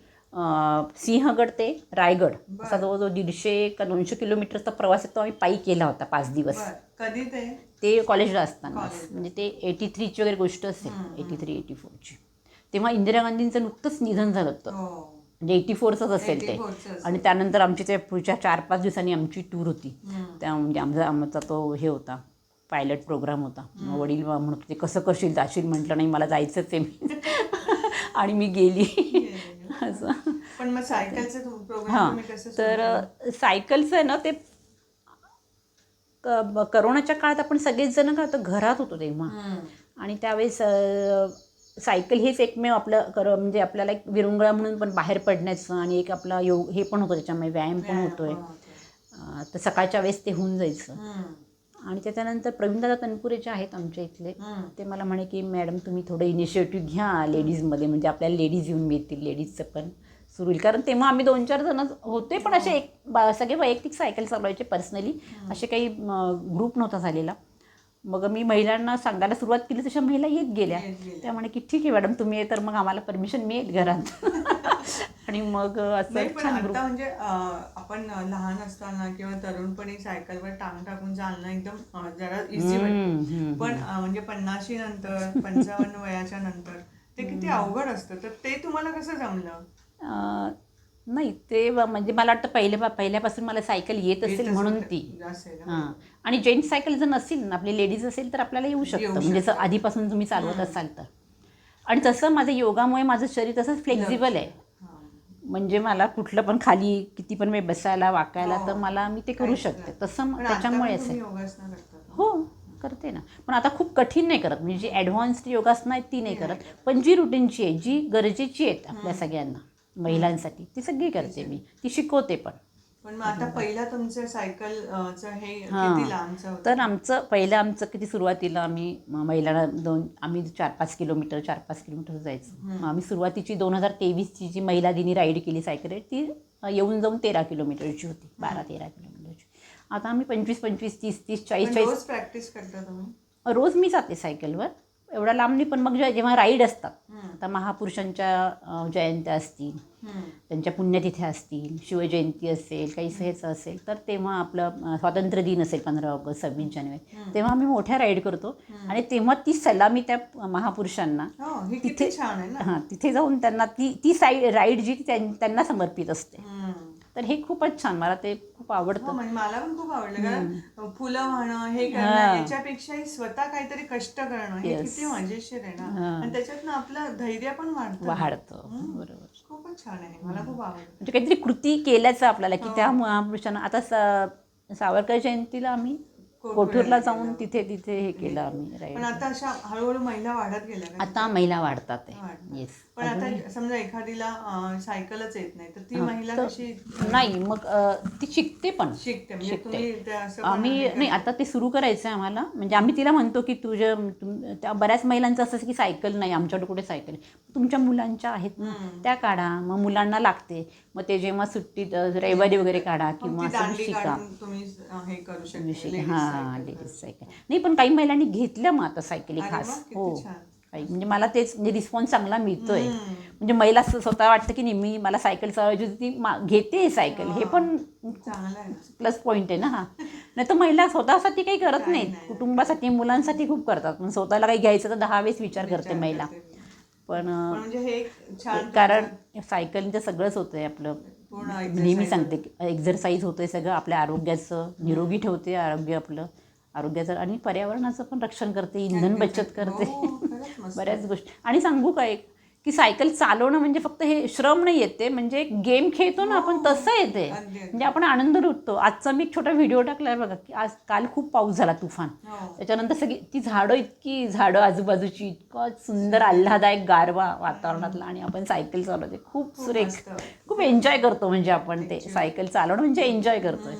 सिंहगड ते रायगड असा जवळजवळ 150 का 200 किलोमीटरचा प्रवास तो आम्ही पायी केला होता 5 दिवस. कधी ते कॉलेजला असताना, म्हणजे ते 83ची वगैरे गोष्ट असेल, 83-84ची. तेव्हा इंदिरा गांधींचं नुकतंच निधन झालं होतं, म्हणजे 84चंच असेल ते. आणि त्यानंतर आमची ते पुढच्या 4-5 दिवसांनी आमची टूर होती, त्या म्हणजे आमचा तो हे होता, पायलट प्रोग्राम होता. वडील म्हणत होते कसं करशील, जाशील. म्हटलं नाही, मला जायचंच आहे मी. आणि मी गेली असं. पण मग सायकलचं प्रोग्राम कसं? तर सायकलचं ना, ते करोनाच्या काळात आपण सगळेच जण का तर घरात होतो तेव्हा, आणि त्यावेळेस सायकल हेच एकमेव आपलं म्हणजे आपल्याला एक विरंगुळा म्हणून पण बाहेर पडण्याचं, आणि एक आपला हे पण होतं, त्याच्यामुळे व्यायाम पण होतोय. तर सकाळच्या वेळेस ते होऊन जायचं. आणि त्याच्यानंतर प्रवीणदादा तनपुरे जे आहेत आमच्या इथले, ते मला म्हणे की मॅडम तुम्ही थोडं इनिशिएटिव्ह घ्या लेडीजमध्ये, म्हणजे आपल्याला लेडीज येऊन मिळतील, लेडीजचं पण सुरू होईल. कारण तेव्हा आम्ही 2-4 जण होते, पण असे सगळे वैयक्तिक सायकल चालवायचे पर्सनली, असे काही ग्रुप नव्हता झालेला. मग मी महिलांना सांगायला सुरुवात केली, तशा महिला येत गेल्या. त्यामुळे की ठीक आहे मॅडम तुम्ही, तर मग आम्हाला परमिशन मिळेल घरात. आणि मग असं छान ग्रुप. म्हणजे आपण लहान असताना किंवा तरुणपणी सायकलवर टांग टाकून चालणं एकदम जरा इझी वाटतं, पण म्हणजे 50 नंतर 55 वयाच्या नंतर ते किती अवघड असतं. तर ते तुम्हाला कसं जमलं? नाही, ते म्हणजे मला वाटतं पहिल्यापासून मला सायकल येत असेल म्हणून ती. हां, आणि जेंट्स सायकल जर नसेल ना, आपली लेडीज असेल तर आपल्याला येऊ शकतं, म्हणजे जर आधीपासून तुम्ही चालवत असाल तर. आणि तसं माझं योगामुळे माझं शरीर तसंच फ्लेक्झिबल आहे, म्हणजे मला कुठलं पण खाली किती पण वेळ बसायला वाकायला, तर मी ते करू शकते. तसं त्याच्यामुळे असेल. हो, करते ना, पण आता खूप कठीण नाही करत, म्हणजे जी ॲडव्हान्स्ड योगासनं आहेत ती नाही करत, पण जी रुटीनची आहे, जी गरजेची आहेत आपल्या सगळ्यांना महिलांसाठी, ती सगळी करते मी, ती शिकवते पण. पण मग आता पहिला तुमचं सायकलचं हे किती लांबचं होतं? तर आमचं किती सुरुवातीला आम्ही महिलांना आम्ही 4-5 किलोमीटर जायचो. मग आम्ही सुरुवातीची 2023ची जी महिला दिनी राईड केली सायकल, ती येऊन जाऊन 13 किलोमीटरची होती, 12-13 किलोमीटरची. आता आम्ही 25-25, 30-30, 40-40 रोज प्रॅक्टिस करता तुम्ही? रोज मी जाते सायकलवर, एवढा लांब नाही. पण मग जेव्हा राईड असतात, आता महापुरुषांच्या जयंत्या असतील, त्यांच्या पुण्यतिथ्या असतील, शिवजयंती असेल, काही हेचं असेल, तर तेव्हा आपलं स्वातंत्र्य दिन असेल 15 ऑगस्ट, 26 जानेवारी, तेव्हा आम्ही मोठ्या राईड करतो. आणि तेव्हा ती सलामी त्या महापुरुषांना तिथे जाऊन त्यांना ती राईड जी त्यांना समर्पित असते. तर हे खूपच छान, मला ते खूप आवडतं. मला पण खूप आवडलं, कारण फुलं वाहणं हे करणं याच्यापेक्षाही स्वतः काहीतरी कष्ट करणं हे किती मजेशीर आहे ना, आणि त्याच्यातनं आपलं धैर्य पण वाढतं. बरोबर, खूपच छान आहे, मला खूप आवडतं. म्हणजे काहीतरी कृती केल्याचं आपल्याला, की त्या महापुरुषांना. आता सावरकर जयंतीला आम्ही कोठूरला जाऊन तिथे हे केलं आम्ही राईड. पण आता अशा हळूहळू महिला वाढत गेल्या, आता महिला वाढतात. येस. पण आता समजा एखादीला सायकलच येत नाही तर ती महिला कशी नाही मग ती शिकते पण शिकते? म्हणजे तुम्ही ते असं पण आम्ही हे नाही करता? आता ते सुरू करायचं आहे आम्हाला. म्हणजे आम्ही तिला म्हणतो की त्या बऱ्याच महिलांचं असं असं की सायकल नाही आमच्याकडे कुठे सायकल आहे. तुमच्या मुलांच्या आहेत ना त्या काढा, मग मुलांना लागते, मग ते जेव्हा सुट्टीत रविवारी वगैरे काढा मग किंवा ती असं दांडी शिका. काढून तुम्ही हे करू शकता, लेडीज हां सायकल लेडीज करू सायकल शकता. नाही, पण काही महिलांनी घेतल्या मग आता सायकली अरे खास. वा, किती हो छान. काही म्हणजे मला तेच म्हणजे रिस्पॉन्स चांगला मिळतोय. म्हणजे महिला स्वतः वाटतं की नेहमी मला सायकल चालवायची होती, ती घेते सायकल, हे पण चांगलं आहे ना. प्लस पॉईंट आहे ना हा. नाही तर महिला स्वतःसाठी काही करत काही नाहीत, नाही, कुटुंबासाठी मुलांसाठी खूप करतात, पण स्वतःला काही घ्यायचं तर 10 वेळेस विचार करते विचार महिला. करते मी. पण पण म्हणजे हे एक छान कारण तुमचं सायकलचं सगळंच होतं आहे आपलं. पूर्ण नेहमी exercise सांगते एक्झरसाईज होतं आहे सगळं, आपल्या आरोग्याचं निरोगी ठेवते आरोग्य आपलं, आरोग्याचं आणि पर्यावरणाचं पण रक्षण करते, इंधन बचत करते. हो, खरंच मस्त. बऱ्याच गोष्टी. आणि सांगू का एक की सायकल चालवणं म्हणजे फक्त हे श्रम नाही येते, म्हणजे एक गेम खेळतो ना आपण तसं येते. अगदी, अगदी. म्हणजे आपण आनंद लुटतो. आजचा मी एक छोटा व्हिडिओ टाकला आहे बघा की आज काल खूप पाऊस झाला तुफान, हो. त्याच्यानंतर सगळी ती झाडं आजूबाजूची इतकं सुंदर आल्हादायक गारवा वातावरणातला, आणि आपण सायकल चालवते खूप सुरेख, मस्त. खूप एन्जॉय करतो. म्हणजे आपण ते सायकल चालवणं म्हणजे एन्जॉय करतोय.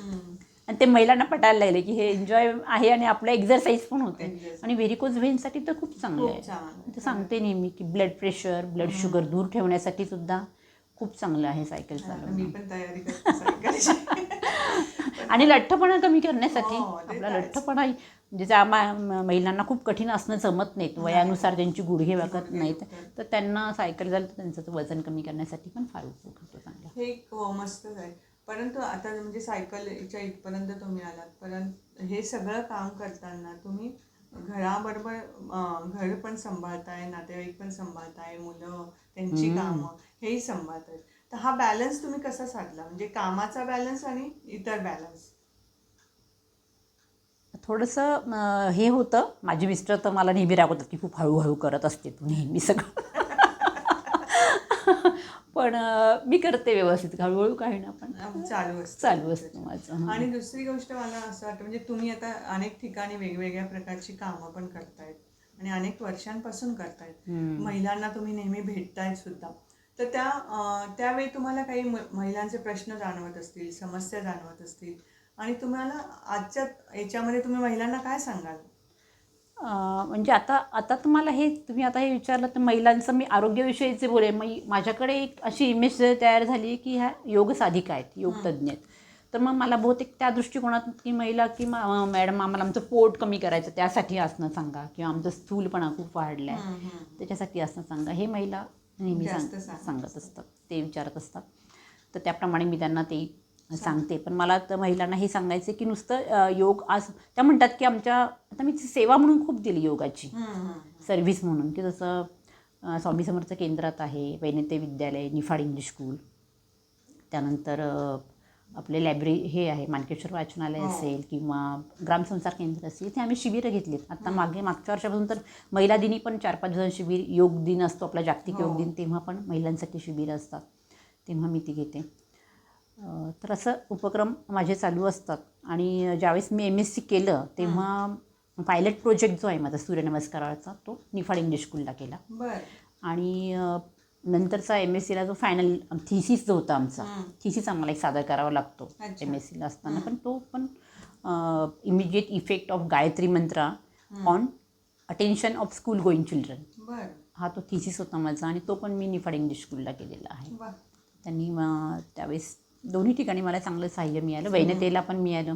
आणि ते महिलांना पटायला लागले की हे एन्जॉय आहे आणि आपलं एक्झरसाईज पण होते. आणि व्हेरिकोज व्हेनसाठी तर खूप चांगलं आहे. चांगलं ते सांगते नेहमी की ब्लड प्रेशर, ब्लड शुगर दूर ठेवण्यासाठी सुद्धा खूप चांगलं आहे सायकल मी चालवणं. पण तयारी करते सायकलची. आणि लठ्ठपणा कमी करण्यासाठी हो, ते आपला तर आहेच. लठ्ठपणा म्हणजे ज्या महिलांना खूप कठीण असणं जमत नाहीत, वयानुसार त्यांची गुडघे वाकत नाहीत, तर त्यांना सायकल झालं तर त्यांचं वजन कमी करण्यासाठी पण फार उपयोग होतो चांगला. हे एक मस्तच आहे. परंतु आता म्हणजे सायकलच्या इथपर्यंत तुम्ही आलात, परंतु हे सगळं काम करताना तुम्ही घराबरोबर घर पण सांभाळताय, नातेवाईक पण सांभाळताय, मुलं त्यांची कामं हेही सांभाळताय. तर हा बॅलन्स तुम्ही कसा साधला? म्हणजे कामाचा बॅलन्स आणि इतर बॅलन्स. थोडंसं हे होतं, माझे मिस्टर तर मला नेहमी रागवतात की खूप हळूहळू करत असते तू नेहमी सगळं. पण मी करते व्यवस्थित, हळूहळू काही ना, पण चालू असतं. चालू असतं माझं. आणि दुसरी गोष्ट मला असं वाटतं, म्हणजे तुम्ही आता अनेक ठिकाणी वेगवेगळ्या प्रकारची कामं पण करतायत आणि अनेक वर्षांपासून करतायत. महिलांना तुम्ही नेहमी भेटतायत सुद्धा. तर त्यावेळी तुम्हाला काही महिलांचे प्रश्न जाणवत असतील, समस्या जाणवत असतील, आणि तुम्हाला आजच्या याच्यामध्ये तुम्ही महिलांना काय सांगाल? म्हणजे आता आता तुम्हाला हे तुम्ही आता हे विचारलं तर महिलांचं मी आरोग्याविषयीचे बोले. मग माझ्याकडे एक अशी इमेज तयार झाली की ह्या योग साधिका आहेत, योगतज्ञ आहेत. तर मग मला बहुतेक त्या दृष्टिकोनात की महिला की मॅडम आम्हाला आमचं पोट कमी करायचं त्यासाठी आसनं सांगा, किंवा आमचं स्थूलपणा खूप वाढला आहे त्याच्यासाठी आसनं सांगा, हे महिला नेहमी सांगत असतात, ते विचारत असतात. तर त्याप्रमाणे मी त्यांना ते सांगते. पण मला तर महिलांना हे सांगायचं की नुसतं योग आज त्या म्हणतात की आता मी सेवा म्हणून खूप दिली योगाची, सर्व्हिस म्हणून, की जसं स्वामी समर्थ केंद्रात आहे, वैनित्य विद्यालय, निफाड इंग्लिश स्कूल, त्यानंतर आपले लायब्ररी हे आहे मानकेश्वर वाचनालय असेल, किंवा ग्रामसंसार केंद्र असेल, इथे आम्ही शिबिरं घेतलीत. आता मागच्या वर्षापासून तर महिला दिनी पण 4-5 दिवस शिबिर, योग दिन असतो आपला जागतिक योग दिन, तेव्हा पण महिलांसाठी शिबिरं असतात, तेव्हा मी ती घेते. तर असं उपक्रम माझे चालू असतात. आणि ज्यावेळेस मी MSc केलं तेव्हा पायलट प्रोजेक्ट जो आहे माझा सूर्यनमस्काराचा, तो निफाड इंग्लिश स्कूलला केला. आणि नंतरचा MScला जो फायनल थिसिस जो होता आमचा, थिसिस आम्हाला एक सादर करावा लागतो MScला असताना, पण तो पण immediate effect of Gayatri Mantra on attention of school going children, हा तो थिसिस होता माझा, आणि तो पण मी निफाड इंग्लिश स्कूलला केलेला आहे. त्यांनी त्यावेळेस दोन्ही ठिकाणी मला चांगलं सहाय्य मिळालं. वैनतेला पण मिळालं.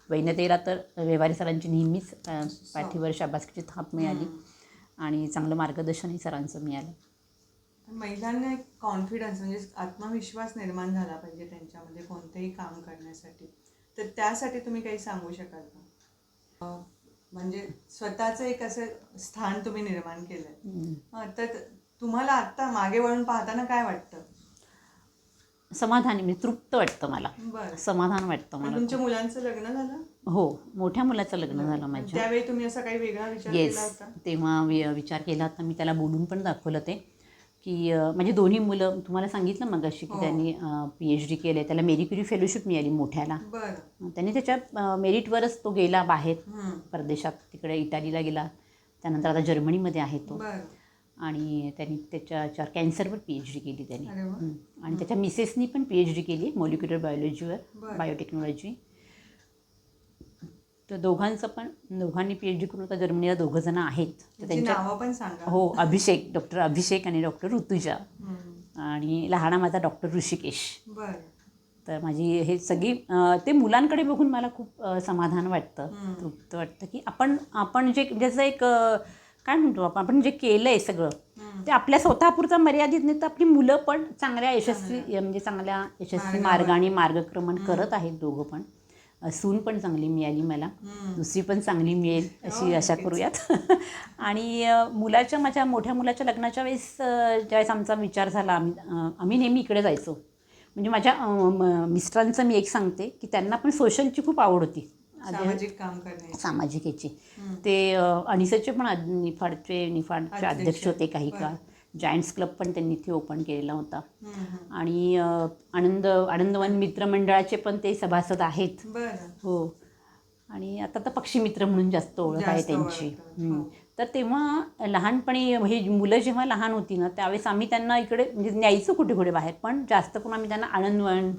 वैनतेला तर व्यवहारी सरांची नेहमीच पाठीवर शाबासकीची थाप मिळाली, आणि चांगलं मार्गदर्शनही सरांचं मिळालं. महिलांना एक कॉन्फिडन्स म्हणजे आत्मविश्वास निर्माण झाला पाहिजे त्यांच्यामध्ये कोणतेही काम करण्यासाठी. तर त्यासाठी तुम्ही काही सांगू शकाल का? म्हणजे स्वतःचं एक असं स्थान तुम्ही निर्माण केलंय, तर तुम्हाला आत्ता मागे वळून पाहताना काय वाटतं? समाधानी, म्हणजे तृप्त वाटतं मला, समाधान वाटतं मला. तुमच्या मुलांचं लग्न झालं? हो, मोठ्या मुलाचं लग्न झालं माझ्या. त्यावेळी तुम्ही असा काही वेगळा विचार केला होता? तेव्हा विचार केला होता मी, त्याला बोलून पण दाखवलं ते, की माझी दोन्ही मुलं, तुम्हाला सांगितलं मगाशी की त्यांनी PhD केलं, त्याला मेरी क्युरी फेलोशिप मिळाली मोठ्याला. त्यांनी त्याच्या मेरिटवरच तो गेला बाहेर परदेशात, तिकडे इटालीला गेला, त्यानंतर आता जर्मनीमध्ये आहे तो. आणि त्यांनी त्याच्यावर कॅन्सरवर PhD केली त्यांनी. अरे वा. आणि त्याच्या मिसेसनी पण PhD केली मॉलिक्युलर बायोलॉजीवर, बरं. बायोटेक्नॉलॉजी. तर दोघांनी PhD करून आता जर्मनीला दोघंजण आहेत. तर त्यांची नावं पण सांगा. हो, डॉक्टर अभिषेक आणि डॉक्टर ऋतुजा. आणि लहाना माझा डॉक्टर ऋषिकेश. बरं. तर माझी हे सगळी ते मुलांकडे बघून मला खूप समाधान वाटतं, तृप्त वाटतं की आपण जे ज्याचं एक काय म्हणतो आपण जे केलं आहे सगळं ते आपल्या स्वतःपुरतं मर्यादित नाही, तर आपली मुलं पण चांगल्या यशस्वी मार्गाने मार्गक्रमण करत आहेत दोघं पण. सून पण चांगली मिळाली मला, दुसरी पण चांगली मिळेल अशी आशा करूयात. आणि माझ्या मोठ्या मुलाच्या लग्नाच्या वेळेस ज्यावेळेस आमचा विचार झाला, आम्ही नेहमी इकडे जायचो. म्हणजे माझ्या मिस्टरांचं मी एक सांगते की त्यांना पण सोशलची खूप आवड होती, सामाजिक काम करणे, सामाजिक याची. ते अनिसेचे पण निफाडचे अध्यक्ष होते काही काळ. जायंट्स क्लब पण त्यांनी इथे ओपन केलेला होता. आणि आनंदवन मित्रमंडळाचे पण ते सभासद आहेत. हो. आणि आता तर पक्षी मित्र म्हणून जास्त ओळख आहे त्यांची. तर तेव्हा लहानपणी ही मुलं जेव्हा लहान होती ना, त्यावेळेस आम्ही त्यांना इकडे म्हणजे न्यायचो कुठे बाहेर, पण जास्त करून आम्ही त्यांना आनंदवन,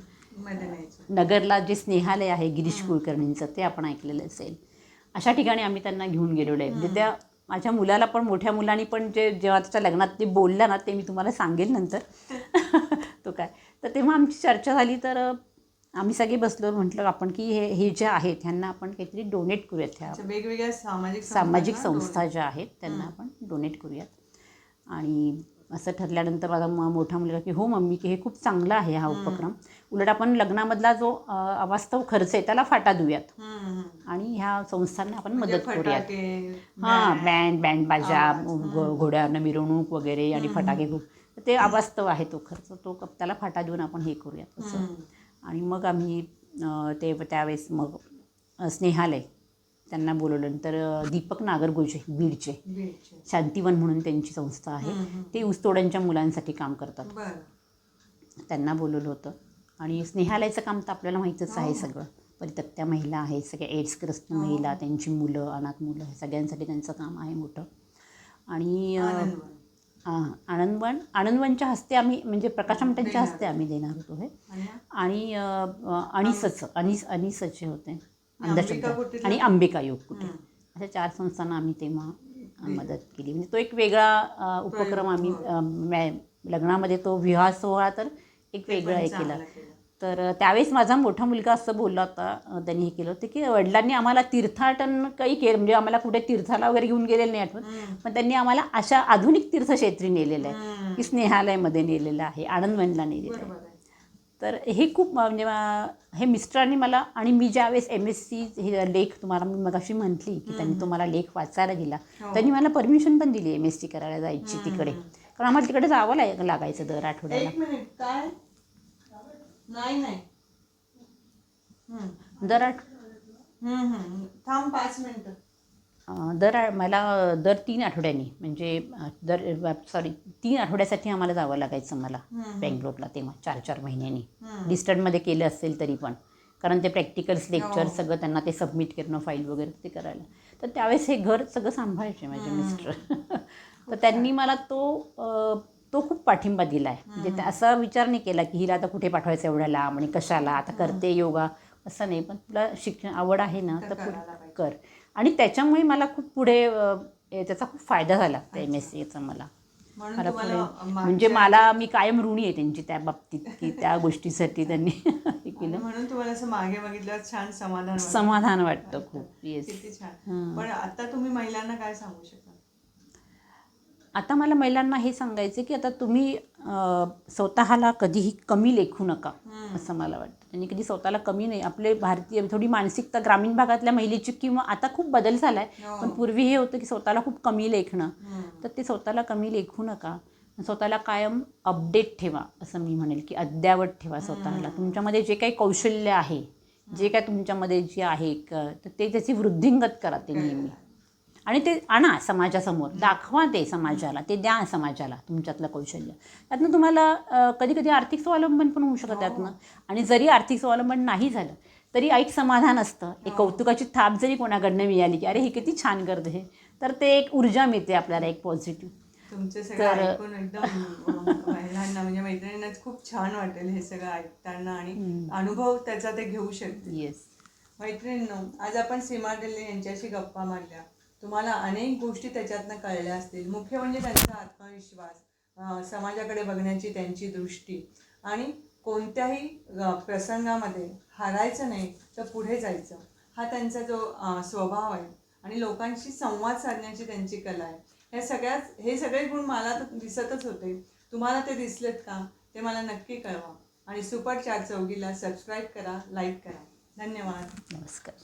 नगरला जे स्नेहालय आहे गिरीश कुलकर्णींचं, ते आपण ऐकलेलं असेल, अशा ठिकाणी आम्ही त्यांना घेऊन गेलेलो आहे. म्हणजे त्या माझ्या मुलाला पण, मोठ्या मुलांनी पण जेव्हा त्याच्या लग्नात ते बोलला ना, ते मी तुम्हाला सांगेल नंतर तो काय. तर तेव्हा आमची चर्चा झाली, तर आम्ही सगळे बसलो, म्हटलं आपण की हे जे आहेत ह्यांना आपण काहीतरी डोनेट करूयात. ह्या वेगवेगळ्या सामाजिक संस्था ज्या आहेत त्यांना आपण डोनेट करूयात. आणि असं ठरल्यानंतर माझा मोठा मुलगा की हो मम्मी, की हे खूप चांगलं आहे हा उपक्रम, उलट आपण लग्नामधला जो अवास्तव खर्च आहे त्याला फाटा देऊयात आणि ह्या संस्थांना आपण मदत करूयात. बँड बाजा, घोड्यावरनं मिरवणूक वगैरे आणि फटाके खूप, ते अवास्तव आहे तो खर्च, त्याला फाटा देऊन आपण हे करूयात असं. आणि मग आम्ही त्यावेळेस मग स्नेहालय त्यांना बोलवलं. नंतर दीपक नागरगोजे बीडचे, शांतीवन म्हणून त्यांची संस्था आहे, ते ऊसतोड्यांच्या मुलांसाठी काम करतात, त्यांना बोलवलं होतं. आणि स्नेहालयचं काम तर आपल्याला माहीतच आहे सगळं, परित्यक्त्या महिला आहेत, सगळ्या एड्सग्रस्त महिला, त्यांची मुलं, अनाथ मुलं, हे सगळ्यांसाठी त्यांचं काम आहे मोठं. आणि आनंदवनच्या हस्ते आम्ही, म्हणजे प्रकाश आमटेंच्या हस्ते आम्ही देणार होतो हे. आणि अनिसचे होते अंधश्रद्धा आणि अंबिका योग कुठे, अशा 4 संस्थांना आम्ही तेव्हा मदत केली. म्हणजे तो एक वेगळा उपक्रम आम्ही लग्नामध्ये, तो विवाह सोहळा तर एक वेगळा हे केला. तर त्यावेळेस माझा मोठा मुलगा असं बोलला होता, त्यांनी हे केलं होतं की वडिलांनी आम्हाला तीर्थाटन काही केलं, म्हणजे आम्हाला कुठे तीर्थाला वगैरे घेऊन गेलेलं नाही आठवत, पण त्यांनी आम्हाला अशा आधुनिक तीर्थक्षेत्री नेलेलं आहे, की स्नेहालयमध्ये नेलेलं आहे, आनंदवनला नेलेलं आहे. तर हे खूप म्हणजे हे मिस्टरांनी मला, आणि मी ज्यावेळेस MSc हे लेख तुम्हाला मी मगाशी म्हटली की त्यांनी तुम्हाला लेख वाचायला दिला, त्यांनी मला परमिशन पण दिली MSc करायला जायची तिकडे, कारण आम्हाला तिकडे जावं लागायचं दर आठवड्याला. मला दर 3 आठवड्यांनी, म्हणजे 3 आठवड्यासाठी आम्हाला जावं लागायचं मला बेंगलोरला, तेव्हा 4-4 महिन्यांनी. डिस्टन्समध्ये केलं असेल तरी पण, कारण ते प्रॅक्टिकल्स लेक्चर सगळं त्यांना ते सबमिट करणं, फाईल वगैरे ते करायला. तर त्यावेळेस हे घर सगळं सांभाळायचे माझे मिस्टर. तर त्यांनी मला तो खूप पाठिंबा दिला आहे. म्हणजे असा विचार नाही केला की हिला आता कुठे पाठवायचं एवढ्या लांब आणि कशाला, आता करते योगा, असं नाही, पण तुला शिक्षण आवड आहे ना तर कर. आणि त्याच्यामुळे मला खूप पुढे त्याचा खूप फायदा झाला त्या MScचा मला पुढे. म्हणजे मी कायम ऋणी आहे त्यांची त्या बाबतीत, की त्या गोष्टीसाठी त्यांनी हे केलं. म्हणून तुम्हाला असं मागे बघितल्यावर छान समाधान वाटतं खूप. किती छान. पण आता तुम्ही महिलांना काय सांगू शकाल? आता मला महिलांना हे सांगायचं की आता तुम्ही स्वतःला कधीही कमी लेखू नका, असं मला वाटतं. आणि कधी स्वतःला कमी नाही. आपले भारतीय थोडी मानसिकता ग्रामीण भागातल्या महिलेची, किंवा आता खूप बदल झाला आहे, पण पूर्वी हे होतं की स्वतःला खूप कमी लेखणं. तर ते स्वतःला कमी लेखू नका, स्वतःला कायम अपडेट ठेवा, असं मी म्हणेल की अद्ययावत ठेवा स्वतःला. तुमच्यामध्ये जे काही कौशल्य आहे, जे काय तुमच्यामध्ये जे आहे, तर ते त्याची वृद्धिंगत करा ते नेहमी, आणि ते आणा समाजासमोर, दाखवा ते समाजाला, ते द्या समाजाला तुमच्यातलं कौशल्य. त्यातनं तुम्हाला कधी कधी आर्थिक स्वावलंबन पण होऊ शकतं त्यातनं. आणि जरी आर्थिक स्वावलंबन नाही झालं तरी एक समाधान असतं, एक कौतुकाची थाप जरी कोणाकडनं मिळाली की अरे हे किती छान करते हे, तर ते एक ऊर्जा मिळते आपल्याला, एक पॉझिटिव्ह. तुमचे सगळं ऐकून एकदम महिलांना म्हणजे मैत्रिणींनाच खूप छान वाटेल हे सगळं ऐकताना आणि अनुभव त्याचा ते घेऊ शकतील. येस. मैत्रिणींनो, आज आपण सीमा ढिल्ले यांच्याशी गप्पा मारल्या. तुम्हाला अनेक गोष्टी त्याच्यातनं कळल्या असतील. मुख्य म्हणजे त्यांचा आत्मविश्वास, समाजाकडे बघण्याची त्यांची दृष्टी आणि कोणत्याही प्रसंगामध्ये हारायचं नाही तर पुढे जायचं, हा त्यांचा जो स्वभाव आहे आणि लोकांशी संवाद साधण्याची त्यांची कला आहे. हे सगळे गुण मला तर दिसतच होते. तुम्हाला ते दिसलेत का ते मला नक्की कळवा आणि सुपर 4 चौघीला सबस्क्राईब करा, लाईक करा. धन्यवाद. नमस्कार.